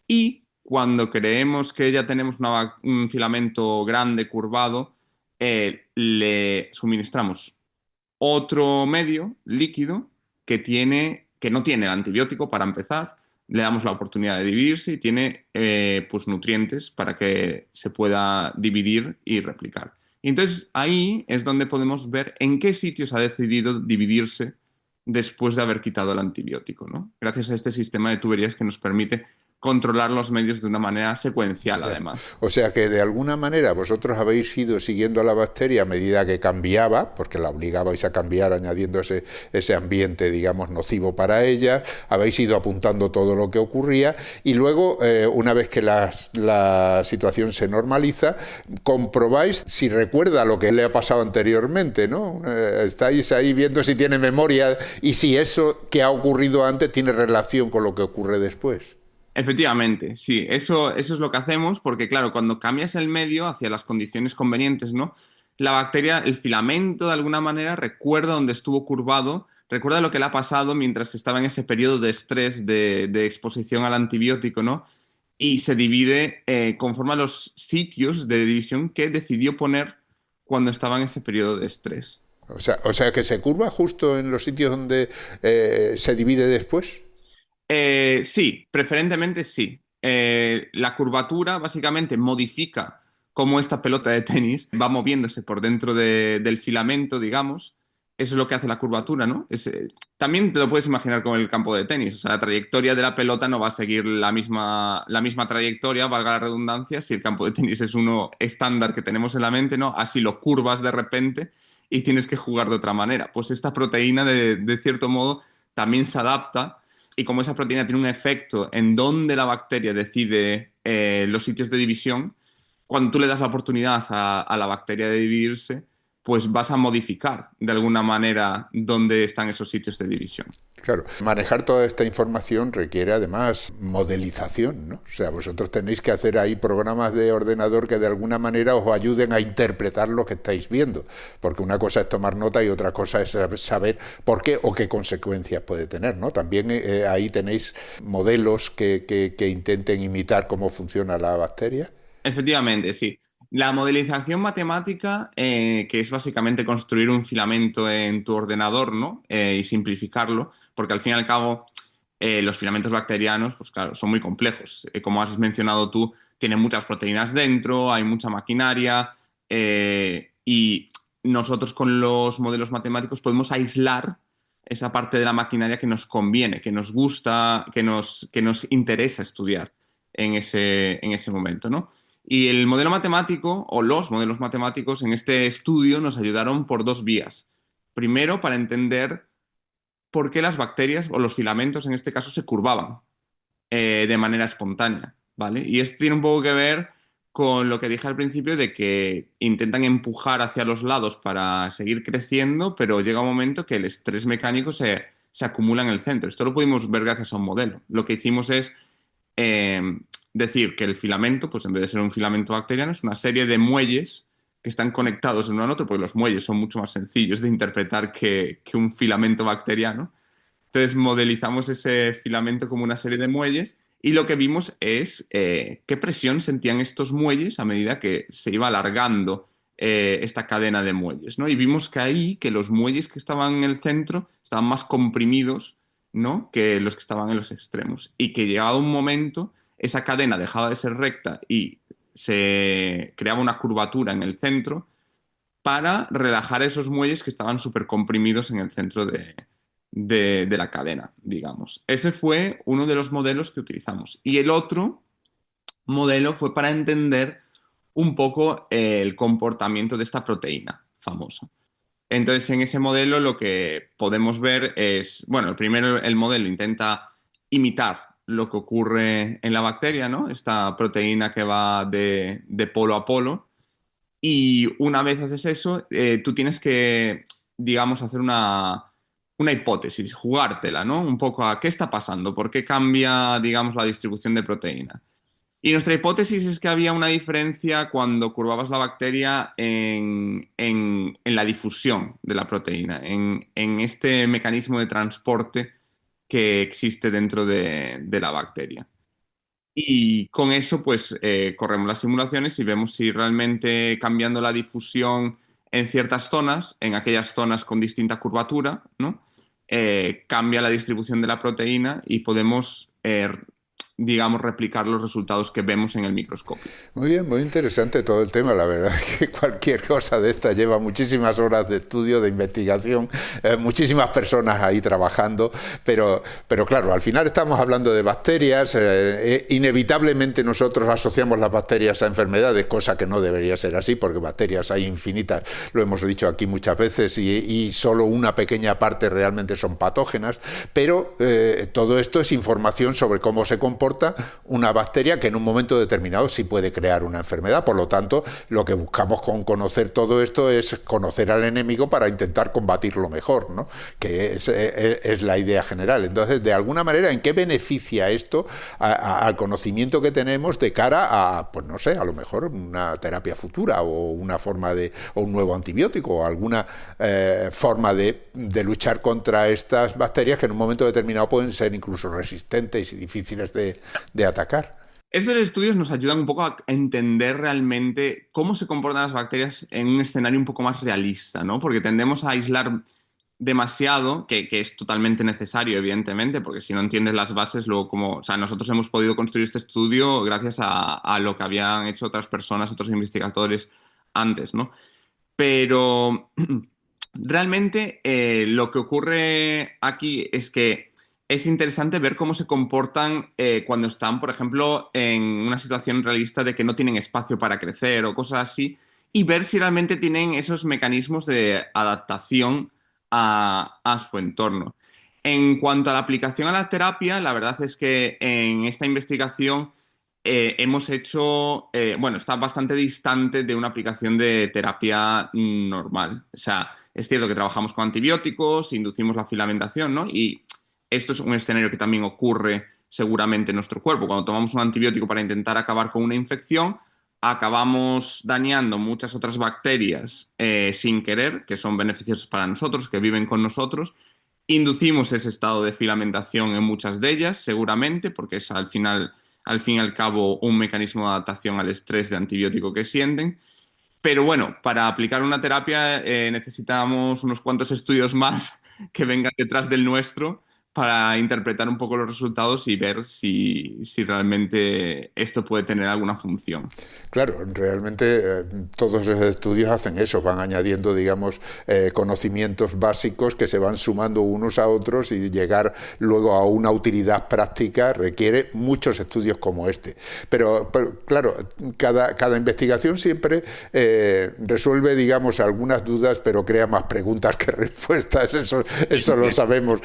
y cuando creemos que ya tenemos un filamento grande, curvado, le suministramos otro medio líquido que no tiene el antibiótico para empezar, le damos la oportunidad de dividirse y tiene pues nutrientes para que se pueda dividir y replicar. Y entonces ahí es donde podemos ver en qué sitios ha decidido dividirse después de haber quitado el antibiótico, ¿no? Gracias a este sistema de tuberías que nos permite controlar los medios de una manera secuencial, además. O sea que de alguna manera vosotros habéis ido siguiendo a la bacteria a medida que cambiaba, porque la obligabais a cambiar añadiendo ese ambiente, digamos, nocivo para ella, habéis ido apuntando todo lo que ocurría y luego, una vez que la situación se normaliza, comprobáis si recuerda lo que le ha pasado anteriormente, ¿no? Estáis ahí viendo si tiene memoria y si eso que ha ocurrido antes tiene relación con lo que ocurre después. Efectivamente, sí, eso es lo que hacemos porque, claro, cuando cambias el medio hacia las condiciones convenientes, ¿no? La bacteria, el filamento, de alguna manera, recuerda dónde estuvo curvado, recuerda lo que le ha pasado mientras estaba en ese periodo de estrés, de exposición al antibiótico, ¿no? Y se divide conforme a los sitios de división que decidió poner cuando estaba en ese periodo de estrés. O sea que se curva justo en los sitios donde se divide después. Sí, preferentemente sí. La curvatura básicamente modifica cómo esta pelota de tenis va moviéndose por dentro del filamento, digamos. Eso es lo que hace la curvatura, ¿no? También te lo puedes imaginar con el campo de tenis. O sea, la trayectoria de la pelota no va a seguir la misma trayectoria, valga la redundancia, si el campo de tenis es uno estándar que tenemos en la mente, ¿no? Así lo curvas de repente y tienes que jugar de otra manera. Pues esta proteína, de cierto modo, también se adapta. Y como esa proteína tiene un efecto en donde la bacteria decide los sitios de división, cuando tú le das la oportunidad a la bacteria de dividirse, pues vas a modificar de alguna manera dónde están esos sitios de división. Claro, manejar toda esta información requiere además modelización, ¿no? O sea, vosotros tenéis que hacer ahí programas de ordenador que de alguna manera os ayuden a interpretar lo que estáis viendo, porque una cosa es tomar nota y otra cosa es saber por qué o qué consecuencias puede tener, ¿no? También ahí tenéis modelos que intenten imitar cómo funciona la bacteria. Efectivamente, sí. La modelización matemática, que es básicamente construir un filamento en tu ordenador, ¿no? Y simplificarlo, porque al fin y al cabo los filamentos bacterianos, pues claro, son muy complejos. Como has mencionado tú, tienen muchas proteínas dentro, hay mucha maquinaria y nosotros con los modelos matemáticos podemos aislar esa parte de la maquinaria que nos conviene, que nos gusta, que nos interesa estudiar en ese momento, ¿no? Y el modelo matemático, o los modelos matemáticos, en este estudio nos ayudaron por dos vías. Primero, para entender por qué las bacterias, o los filamentos en este caso, se curvaban de manera espontánea, ¿vale? Y esto tiene un poco que ver con lo que dije al principio de que intentan empujar hacia los lados para seguir creciendo, pero llega un momento que el estrés mecánico se acumula en el centro. Esto lo pudimos ver gracias a un modelo. Lo que hicimos es decir que el filamento, pues en vez de ser un filamento bacteriano, es una serie de muelles que están conectados en uno al otro, porque los muelles son mucho más sencillos de interpretar que un filamento bacteriano. Entonces modelizamos ese filamento como una serie de muelles y lo que vimos es qué presión sentían estos muelles a medida que se iba alargando esta cadena de muelles, ¿no? Y vimos que ahí, que los muelles que estaban en el centro estaban más comprimidos, ¿no?, que los que estaban en los extremos. Y que llegado un momento, esa cadena dejaba de ser recta y se creaba una curvatura en el centro para relajar esos muelles que estaban súper comprimidos en el centro de la cadena, digamos. Ese fue uno de los modelos que utilizamos. Y el otro modelo fue para entender un poco el comportamiento de esta proteína famosa. Entonces, en ese modelo lo que podemos ver es, bueno, primero el modelo intenta imitar lo que ocurre en la bacteria, ¿no? Esta proteína que va de polo a polo. Y una vez haces eso, tú tienes que, digamos, hacer una hipótesis, jugártela, ¿no? Un poco a qué está pasando, por qué cambia, digamos, la distribución de proteína. Y nuestra hipótesis es que había una diferencia cuando curvabas la bacteria en la difusión de la proteína, en este mecanismo de transporte que existe dentro de la bacteria. Y con eso, pues, corremos las simulaciones y vemos si realmente cambiando la difusión en ciertas zonas, en aquellas zonas con distinta curvatura, ¿no? Cambia la distribución de la proteína y podemos, digamos, replicar los resultados que vemos en el microscopio. Muy bien, muy interesante todo el tema. La verdad es que cualquier cosa de esta lleva muchísimas horas de estudio, de investigación, muchísimas personas ahí trabajando, pero claro, al final estamos hablando de bacterias. Inevitablemente nosotros asociamos las bacterias a enfermedades, cosa que no debería ser así, porque bacterias hay infinitas, lo hemos dicho aquí muchas veces, y solo una pequeña parte realmente son patógenas, pero todo esto es información sobre cómo se comporta una bacteria que en un momento determinado sí puede crear una enfermedad. Por lo tanto, lo que buscamos con conocer todo esto es conocer al enemigo para intentar combatirlo mejor, ¿no? Que es la idea general. Entonces, de alguna manera, ¿en qué beneficia esto al conocimiento que tenemos de cara a, pues no sé, a lo mejor una terapia futura o una forma o un nuevo antibiótico o alguna forma de luchar contra estas bacterias que en un momento determinado pueden ser incluso resistentes y difíciles de atacar? Estos estudios nos ayudan un poco a entender realmente cómo se comportan las bacterias en un escenario un poco más realista, ¿no? Porque tendemos a aislar demasiado, que es totalmente necesario, evidentemente, porque si no entiendes las bases, luego o sea, nosotros hemos podido construir este estudio gracias a lo que habían hecho otras personas, otros investigadores antes, ¿no? Pero realmente lo que ocurre aquí es que es interesante ver cómo se comportan cuando están, por ejemplo, en una situación realista de que no tienen espacio para crecer o cosas así, y ver si realmente tienen esos mecanismos de adaptación a su entorno. En cuanto a la aplicación a la terapia, la verdad es que en esta investigación hemos hecho, bueno, está bastante distante de una aplicación de terapia normal. O sea, es cierto que trabajamos con antibióticos, inducimos la filamentación, ¿no? Y esto es un escenario que también ocurre seguramente en nuestro cuerpo. Cuando tomamos un antibiótico para intentar acabar con una infección, acabamos dañando muchas otras bacterias sin querer, que son beneficiosas para nosotros, que viven con nosotros. Inducimos ese estado de filamentación en muchas de ellas, seguramente, porque es al fin y al cabo un mecanismo de adaptación al estrés de antibiótico que sienten. Pero bueno, para aplicar una terapia necesitamos unos cuantos estudios más que vengan detrás del nuestro para interpretar un poco los resultados y ver si realmente esto puede tener alguna función. Claro, realmente todos los estudios hacen eso, van añadiendo, digamos, conocimientos básicos que se van sumando unos a otros, y llegar luego a una utilidad práctica requiere muchos estudios como este. Pero claro, cada investigación siempre resuelve, digamos, algunas dudas, pero crea más preguntas que respuestas, eso lo sabemos.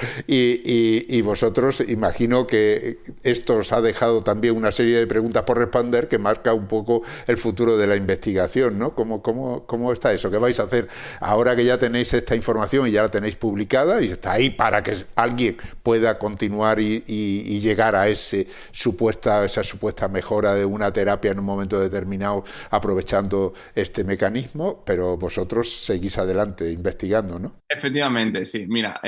Y vosotros, imagino que esto os ha dejado también una serie de preguntas por responder que marca un poco el futuro de la investigación, ¿no? ¿Cómo está eso? ¿Qué vais a hacer ahora que ya tenéis esta información y ya la tenéis publicada y está ahí para que alguien pueda continuar y llegar a esa supuesta mejora de una terapia en un momento determinado aprovechando este mecanismo? Pero vosotros seguís adelante investigando, ¿no? Efectivamente, sí. Mira,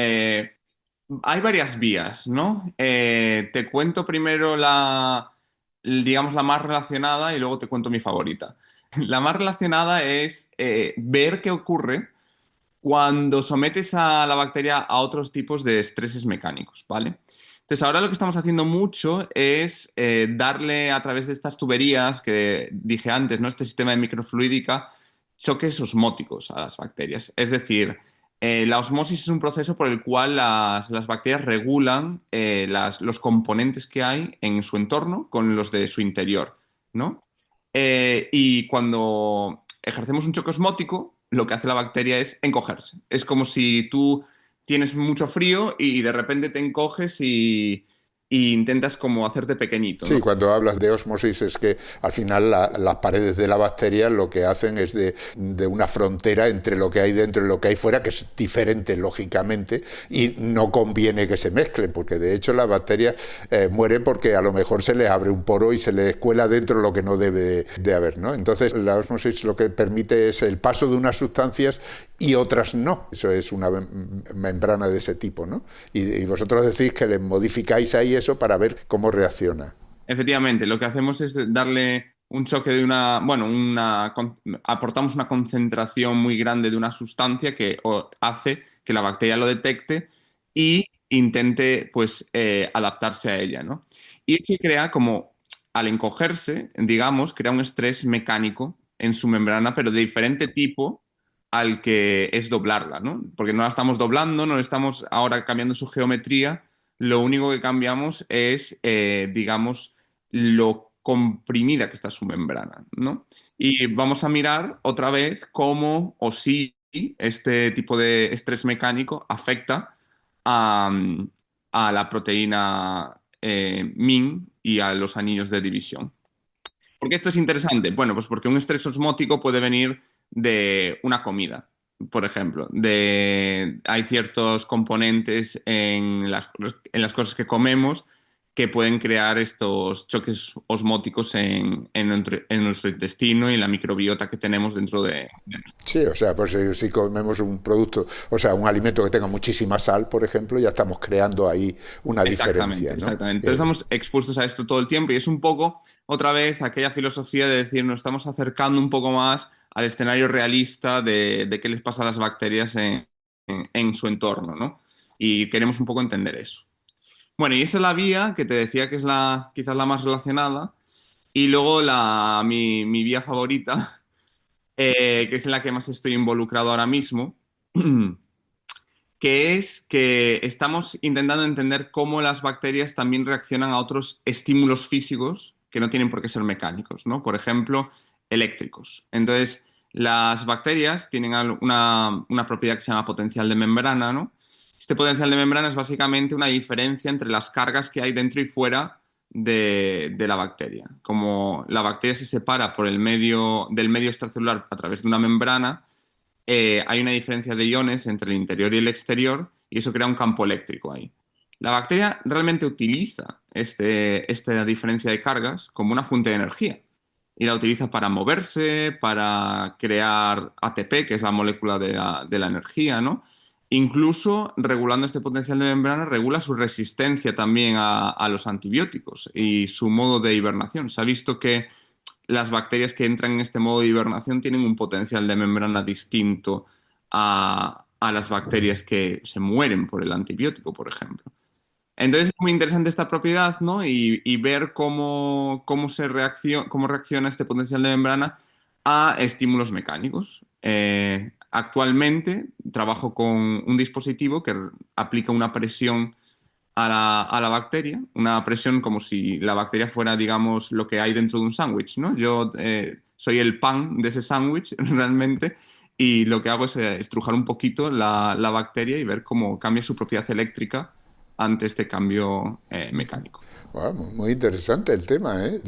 hay varias vías, ¿no? Te cuento primero digamos, la más relacionada y luego te cuento mi favorita. La más relacionada es ver qué ocurre cuando sometes a la bacteria a otros tipos de estreses mecánicos, ¿vale? Entonces, ahora lo que estamos haciendo mucho es darle a través de estas tuberías que dije antes, ¿no? Este sistema de microfluídica, choques osmóticos a las bacterias. Es decir, la osmosis es un proceso por el cual las bacterias regulan los componentes que hay en su entorno con los de su interior, ¿no? Y cuando ejercemos un choque osmótico, lo que hace la bacteria es encogerse. Es como si tú tienes mucho frío y de repente te encoges y intentas como hacerte pequeñito, ¿no? Sí, cuando hablas de ósmosis es que al final las paredes de la bacteria lo que hacen es de una frontera entre lo que hay dentro y lo que hay fuera, que es diferente lógicamente, y no conviene que se mezclen, porque de hecho las bacterias mueren porque a lo mejor se les abre un poro y se les cuela dentro lo que no debe de haber, ¿no? Entonces la ósmosis lo que permite es el paso de unas sustancias y otras no. Eso es una membrana de ese tipo, ¿no? Y vosotros decís que le modificáis ahí eso para ver cómo reacciona. Efectivamente, lo que hacemos es darle un choque de aportamos una concentración muy grande de una sustancia que hace que la bacteria lo detecte y intente, pues, adaptarse a ella, ¿no? Y que crea como, al encogerse, digamos, crea un estrés mecánico en su membrana, pero de diferente tipo al que es doblarla, ¿no? Porque no la estamos doblando, no le estamos ahora cambiando su geometría, lo único que cambiamos es, digamos, lo comprimida que está su membrana, ¿no? Y vamos a mirar otra vez cómo o si este tipo de estrés mecánico afecta a la proteína MIN y a los anillos de división. ¿Por qué esto es interesante? Bueno, pues porque un estrés osmótico puede venir de una comida, por ejemplo. Hay ciertos componentes en las cosas que comemos que pueden crear estos choques osmóticos en nuestro intestino y en la microbiota que tenemos dentro de... Sí, o sea, pues si comemos un producto, o sea, un alimento que tenga muchísima sal, por ejemplo, ya estamos creando ahí una diferencia, ¿no? Exactamente. Entonces estamos expuestos a esto todo el tiempo y es un poco, otra vez, aquella filosofía de decir, nos estamos acercando un poco más al escenario realista de qué les pasa a las bacterias en su entorno, ¿no? Y queremos un poco entender eso. Bueno, y esa es la vía que te decía que es quizás la más relacionada. Y luego mi vía favorita, que es en la que más estoy involucrado ahora mismo, que es que estamos intentando entender cómo las bacterias también reaccionan a otros estímulos físicos que no tienen por qué ser mecánicos, ¿no? Por ejemplo, eléctricos. Entonces, las bacterias tienen una propiedad que se llama potencial de membrana, ¿no? Este potencial de membrana es básicamente una diferencia entre las cargas que hay dentro y fuera de la bacteria. Como la bacteria se separa del medio extracelular a través de una membrana, hay una diferencia de iones entre el interior y el exterior y eso crea un campo eléctrico ahí. La bacteria realmente utiliza esta diferencia de cargas como una fuente de energía y la utiliza para moverse, para crear ATP, que es la molécula de la energía, ¿no? Incluso regulando este potencial de membrana, regula su resistencia también a los antibióticos y su modo de hibernación. Se ha visto que las bacterias que entran en este modo de hibernación tienen un potencial de membrana distinto a las bacterias que se mueren por el antibiótico, por ejemplo. Entonces es muy interesante esta propiedad, ¿no? Y ver cómo reacciona este potencial de membrana a estímulos mecánicos. Actualmente trabajo con un dispositivo que aplica una presión a la bacteria, una presión como si la bacteria fuera, digamos, lo que hay dentro de un sándwich, ¿no? Yo soy el pan de ese sándwich realmente y lo que hago es estrujar un poquito la bacteria y ver cómo cambia su propiedad eléctrica ante este cambio mecánico. Wow, muy interesante el tema, ¿eh?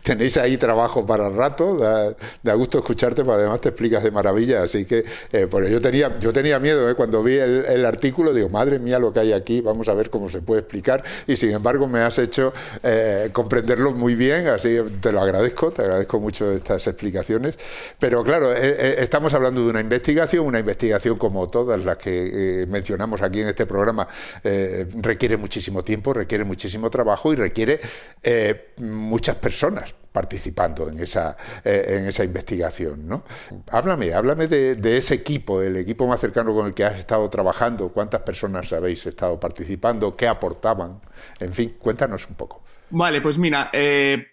Tenéis ahí trabajo para rato, da gusto escucharte, pero además te explicas de maravilla, así que pues yo tenía miedo, cuando vi el artículo, digo, madre mía lo que hay aquí, vamos a ver cómo se puede explicar, y sin embargo me has hecho comprenderlo muy bien, así te agradezco mucho estas explicaciones, pero claro, estamos hablando de una investigación como todas las que mencionamos aquí en este programa, requiere muchísimo tiempo, requiere muchísimo trabajo y requiere muchas personas. participando en esa investigación, ¿no? Háblame de ese equipo, el equipo más cercano con el que has estado trabajando, cuántas personas habéis estado participando, qué aportaban, en fin, cuéntanos un poco. Vale, pues mira,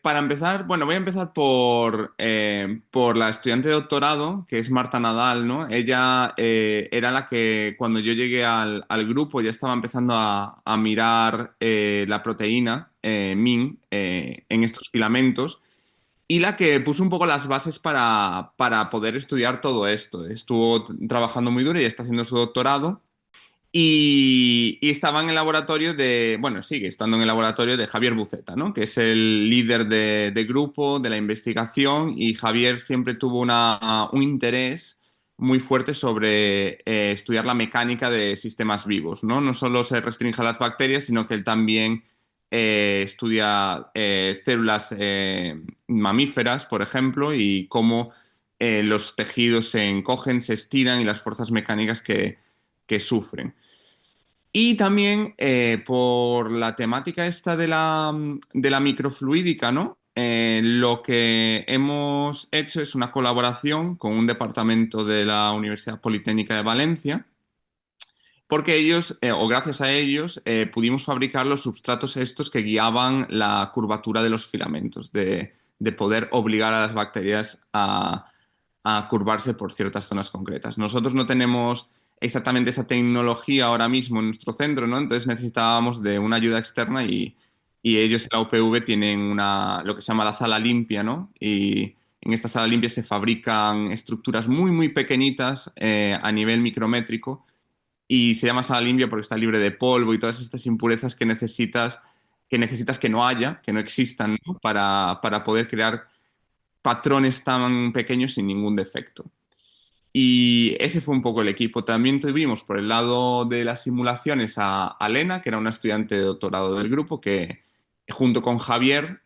para empezar, bueno, voy a empezar por la estudiante de doctorado, que es Marta Nadal, ¿no? Ella era la que cuando yo llegué al grupo ya estaba empezando a mirar la proteína MIN en estos filamentos y la que puso un poco las bases para poder estudiar todo esto. Estuvo trabajando muy duro y está haciendo su doctorado. Y estaba en el laboratorio bueno, sigue estando en el laboratorio de Javier Buceta, ¿no? Que es el líder de grupo, de la investigación, y Javier siempre tuvo un interés muy fuerte sobre estudiar la mecánica de sistemas vivos, ¿no? No solo se restringe a las bacterias, sino que él también estudia células mamíferas, por ejemplo, y cómo los tejidos se encogen, se estiran y las fuerzas mecánicas que sufren. Y también por la temática esta de la microfluídica, ¿no? Lo que hemos hecho es una colaboración con un departamento de la Universidad Politécnica de Valencia, porque ellos, o gracias a ellos, pudimos fabricar los substratos estos que guiaban la curvatura de los filamentos, de poder obligar a las bacterias a curvarse por ciertas zonas concretas. Nosotros no tenemos exactamente esa tecnología ahora mismo en nuestro centro, ¿no? Entonces necesitábamos de una ayuda externa y ellos en la UPV tienen lo que se llama la sala limpia, ¿no? Y en esta sala limpia se fabrican estructuras muy, muy pequeñitas a nivel micrométrico y se llama sala limpia porque está libre de polvo y todas estas impurezas que necesitas que no haya, que no existan, ¿no? Para poder crear patrones tan pequeños sin ningún defecto. Y ese fue un poco el equipo. También tuvimos por el lado de las simulaciones a Lena, que era una estudiante de doctorado del grupo, que junto con Javier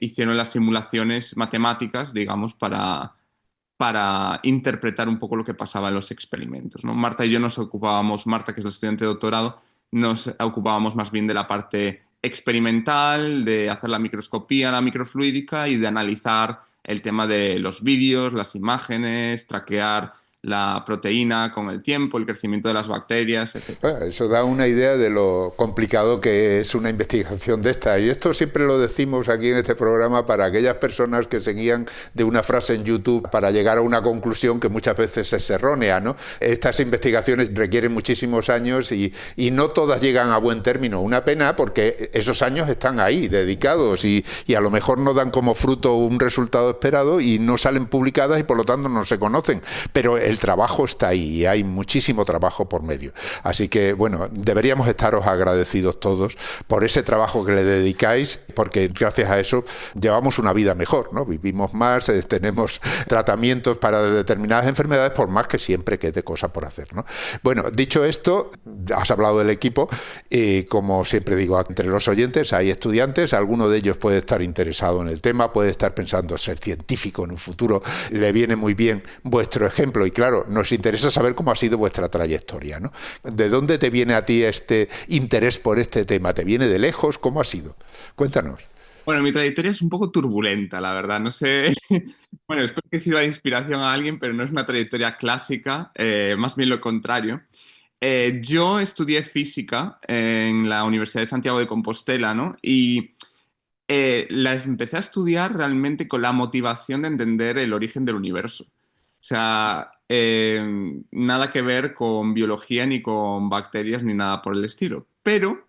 hicieron las simulaciones matemáticas, digamos, para interpretar un poco lo que pasaba en los experimentos, ¿no? Marta y yo Marta, que es la estudiante de doctorado, nos ocupábamos más bien de la parte experimental, de hacer la microscopía, la microfluídica y de analizar el tema de los vídeos, las imágenes, traquear la proteína con el tiempo, el crecimiento de las bacterias, etc. Bueno, eso da una idea de lo complicado que es una investigación de esta. Y esto siempre lo decimos aquí en este programa para aquellas personas que se guían de una frase en YouTube para llegar a una conclusión que muchas veces es errónea, ¿no? Estas investigaciones requieren muchísimos años y no todas llegan a buen término. Una pena porque esos años están ahí, dedicados, y a lo mejor no dan como fruto un resultado esperado y no salen publicadas y por lo tanto no se conocen. Pero el trabajo está ahí y hay muchísimo trabajo por medio. Así que, bueno, deberíamos estaros agradecidos todos por ese trabajo que le dedicáis, porque gracias a eso llevamos una vida mejor, ¿no? Vivimos más, tenemos tratamientos para determinadas enfermedades, por más que siempre quede cosa por hacer, ¿no? Bueno, dicho esto, has hablado del equipo y, como siempre digo, entre los oyentes hay estudiantes, alguno de ellos puede estar interesado en el tema, puede estar pensando ser científico en un futuro, le viene muy bien vuestro ejemplo y claro, nos interesa saber cómo ha sido vuestra trayectoria, ¿no? ¿De dónde te viene a ti este interés por este tema? ¿Te viene de lejos? ¿Cómo ha sido? Cuéntanos. Bueno, mi trayectoria es un poco turbulenta, la verdad. No sé, bueno, espero que sirva de inspiración a alguien, pero no es una trayectoria clásica, más bien lo contrario. Yo estudié física en la Universidad de Santiago de Compostela, ¿no? Y las empecé a estudiar realmente con la motivación de entender el origen del universo. O sea, nada que ver con biología, ni con bacterias, ni nada por el estilo. Pero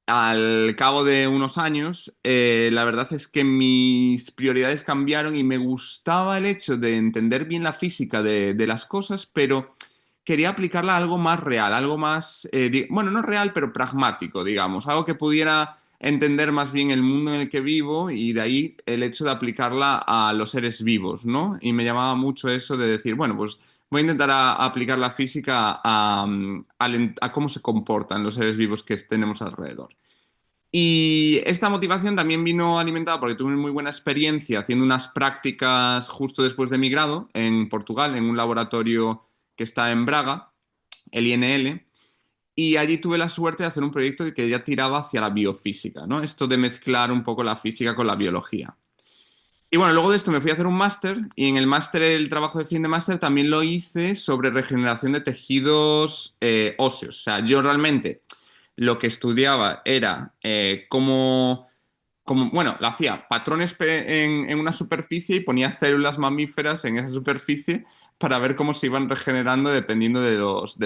al cabo de unos años, la verdad es que mis prioridades cambiaron y me gustaba el hecho de entender bien la física de las cosas, pero quería aplicarla a algo más real, algo más, bueno, no real, pero pragmático, digamos, algo que pudiera entender más bien el mundo en el que vivo y de ahí el hecho de aplicarla a los seres vivos, ¿no? Y me llamaba mucho eso de decir, bueno, pues voy a intentar aplicar la física a cómo se comportan los seres vivos que tenemos alrededor. Y esta motivación también vino alimentada porque tuve una muy buena experiencia haciendo unas prácticas justo después de mi grado en Portugal, en un laboratorio que está en Braga, el INL, y allí tuve la suerte de hacer un proyecto que ya tiraba hacia la biofísica, ¿no? Esto de mezclar un poco la física con la biología. Y bueno, luego de esto me fui a hacer un máster y en el máster, el trabajo de fin de máster también lo hice sobre regeneración de tejidos óseos. O sea, yo realmente lo que estudiaba era bueno, lo hacía patrones en una superficie y ponía células mamíferas en esa superficie para ver cómo se iban regenerando dependiendo de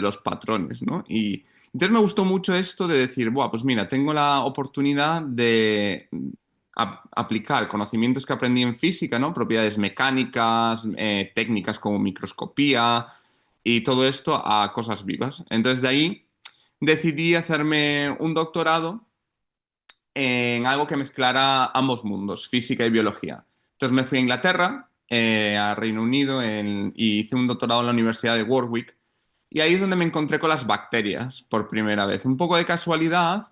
los patrones, ¿no? Y entonces me gustó mucho esto de decir, buah, pues mira, tengo la oportunidad de aplicar conocimientos que aprendí en física, ¿no? Propiedades mecánicas, técnicas como microscopía y todo esto a cosas vivas. Entonces de ahí decidí hacerme un doctorado en algo que mezclara ambos mundos, física y biología. Entonces me fui a Inglaterra, a Reino Unido, y hice un doctorado en la Universidad de Warwick. Y ahí es donde me encontré con las bacterias por primera vez. Un poco de casualidad,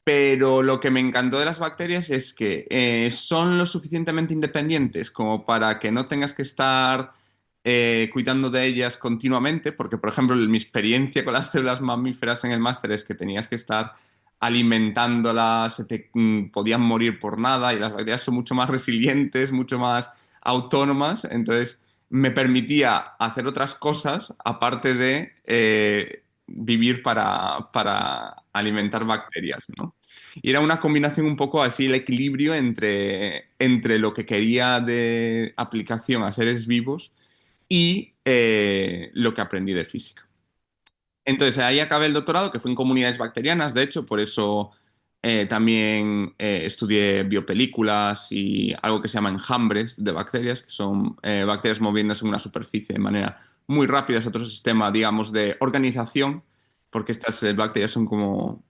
pero lo que me encantó de las bacterias es que son lo suficientemente independientes como para que no tengas que estar cuidando de ellas continuamente, porque, por ejemplo, mi experiencia con las células mamíferas en el máster es que tenías que estar alimentándolas, podían morir por nada, y las bacterias son mucho más resilientes, mucho más autónomas, entonces me permitía hacer otras cosas aparte de vivir para alimentar bacterias, ¿no? Y era una combinación un poco así, el equilibrio entre lo que quería de aplicación a seres vivos y lo que aprendí de física. Entonces ahí acabé el doctorado, que fue en comunidades bacterianas, de hecho, por eso también estudié biopelículas y algo que se llama enjambres de bacterias, que son bacterias moviéndose en una superficie de manera muy rápida. Es otro sistema, digamos, de organización, porque estas bacterias son como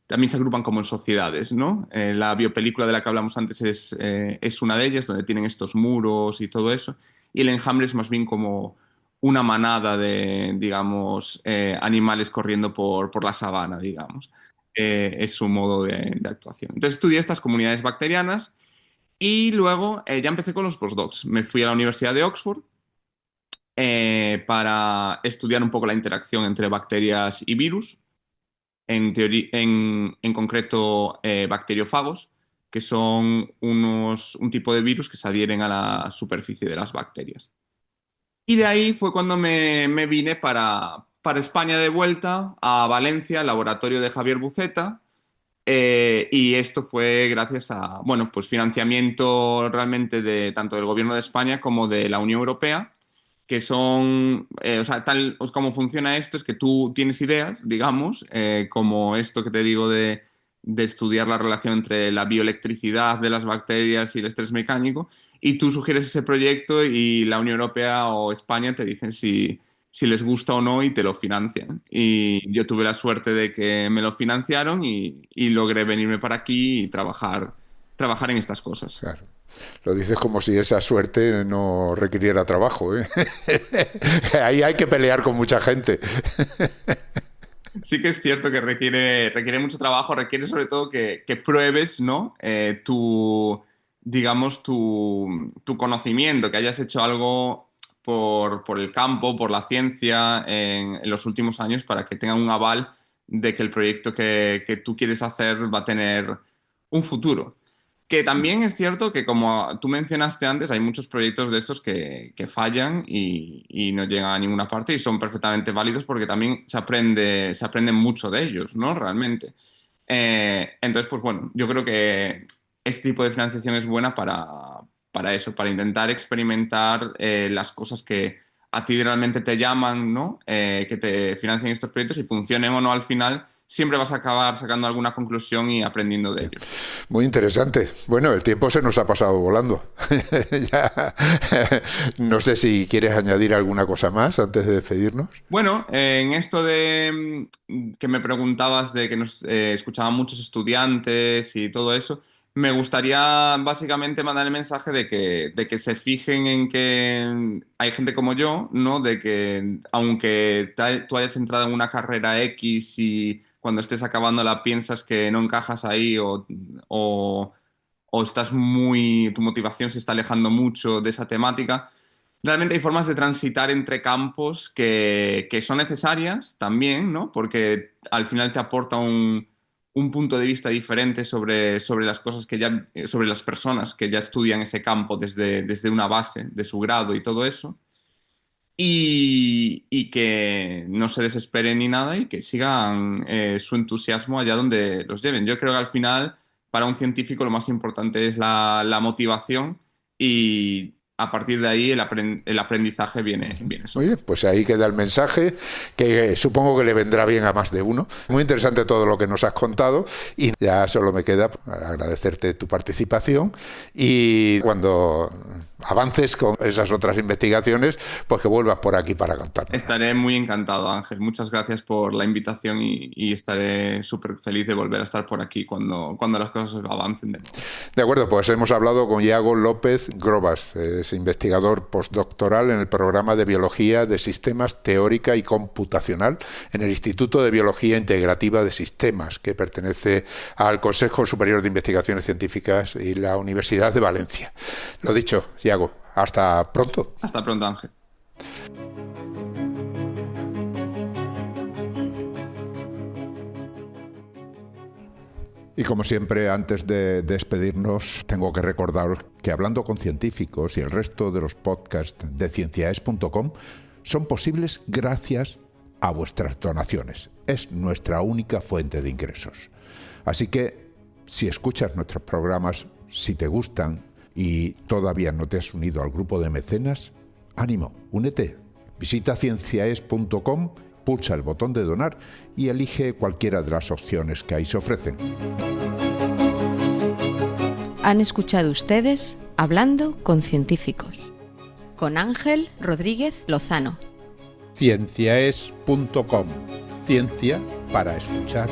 también se agrupan como en sociedades, ¿no? La biopelícula de la que hablamos antes es una de ellas, donde tienen estos muros y todo eso. Y el enjambre es más bien como una manada de, digamos, animales corriendo por la sabana, digamos. Es su modo de actuación. Entonces estudié estas comunidades bacterianas y luego ya empecé con los postdocs. Me fui a la Universidad de Oxford para estudiar un poco la interacción entre bacterias y virus en concreto bacteriófagos, que son un tipo de virus que se adhieren a la superficie de las bacterias. Y de ahí fue cuando me vine para España de vuelta, a Valencia, al laboratorio de Javier Buceta, y esto fue gracias a, bueno, pues financiamiento realmente de tanto del Gobierno de España como de la Unión Europea, que son, o sea, tal como funciona esto es que tú tienes ideas, digamos, como esto que te digo de estudiar la relación entre la bioelectricidad de las bacterias y el estrés mecánico, y tú sugieres ese proyecto y la Unión Europea o España te dicen si les gusta o no y te lo financian. Y yo tuve la suerte de que me lo financiaron y logré venirme para aquí y trabajar en estas cosas. Claro. Lo dices como si esa suerte no requiriera trabajo, ¿eh? Ahí hay que pelear con mucha gente. Sí que es cierto que requiere mucho trabajo, requiere sobre todo que pruebes, ¿no? Digamos, tu conocimiento, que hayas hecho algo por el campo, por la ciencia en los últimos años para que tenga un aval de que el proyecto que tú quieres hacer va a tener un futuro. Que también es cierto que, como tú mencionaste antes, hay muchos proyectos de estos que fallan y no llegan a ninguna parte y son perfectamente válidos porque también se aprende mucho de ellos, ¿no? Realmente. Entonces, pues bueno, yo creo que este tipo de financiación es buena para eso, para intentar experimentar las cosas que a ti realmente te llaman, ¿no? Que te financien estos proyectos y funcionen o no al final. Siempre vas a acabar sacando alguna conclusión y aprendiendo de ello. Muy interesante. Bueno, el tiempo se nos ha pasado volando. Ya, no sé si quieres añadir alguna cosa más antes de despedirnos. Bueno, en esto de que me preguntabas de que nos escuchaban muchos estudiantes y todo eso, me gustaría básicamente mandar el mensaje de que se fijen en que hay gente como yo, ¿no? De que aunque tú hayas entrado en una carrera X y cuando estés acabándola piensas que no encajas ahí o estás tu motivación se está alejando mucho de esa temática, realmente hay formas de transitar entre campos que son necesarias también, ¿no? Porque al final te aporta un punto de vista diferente sobre las cosas sobre las personas que ya estudian ese campo desde una base de su grado y todo eso. Y que no se desesperen ni nada y que sigan su entusiasmo allá donde los lleven. Yo creo que al final, para un científico, lo más importante es la motivación, y a partir de ahí el aprendizaje viene solo. Oye, pues ahí queda el mensaje, que supongo que le vendrá bien a más de uno. Muy interesante todo lo que nos has contado, y ya solo me queda agradecerte tu participación, y cuando avances con esas otras investigaciones, pues que vuelvas por aquí para contarnos. Estaré muy encantado, Ángel. Muchas gracias por la invitación y estaré súper feliz de volver a estar por aquí cuando las cosas avancen de nuevo. De acuerdo, pues hemos hablado con Iago López Grobas, es investigador postdoctoral en el programa de Biología de Sistemas Teórica y Computacional en el Instituto de Biología Integrativa de Sistemas, que pertenece al Consejo Superior de Investigaciones Científicas y la Universidad de Valencia. Lo dicho, Iago, hasta pronto. Hasta pronto, Ángel. Y como siempre, antes de despedirnos, tengo que recordaros que Hablando con Científicos y el resto de los podcasts de cienciaes.com son posibles gracias a vuestras donaciones. Es nuestra única fuente de ingresos. Así que, si escuchas nuestros programas, si te gustan y todavía no te has unido al grupo de mecenas, ánimo, únete. Visita cienciaes.com, pulsa el botón de donar y elige cualquiera de las opciones que ahí se ofrecen. Han escuchado ustedes Hablando con Científicos, con Ángel Rodríguez Lozano. Cienciaes.com, ciencia para escuchar.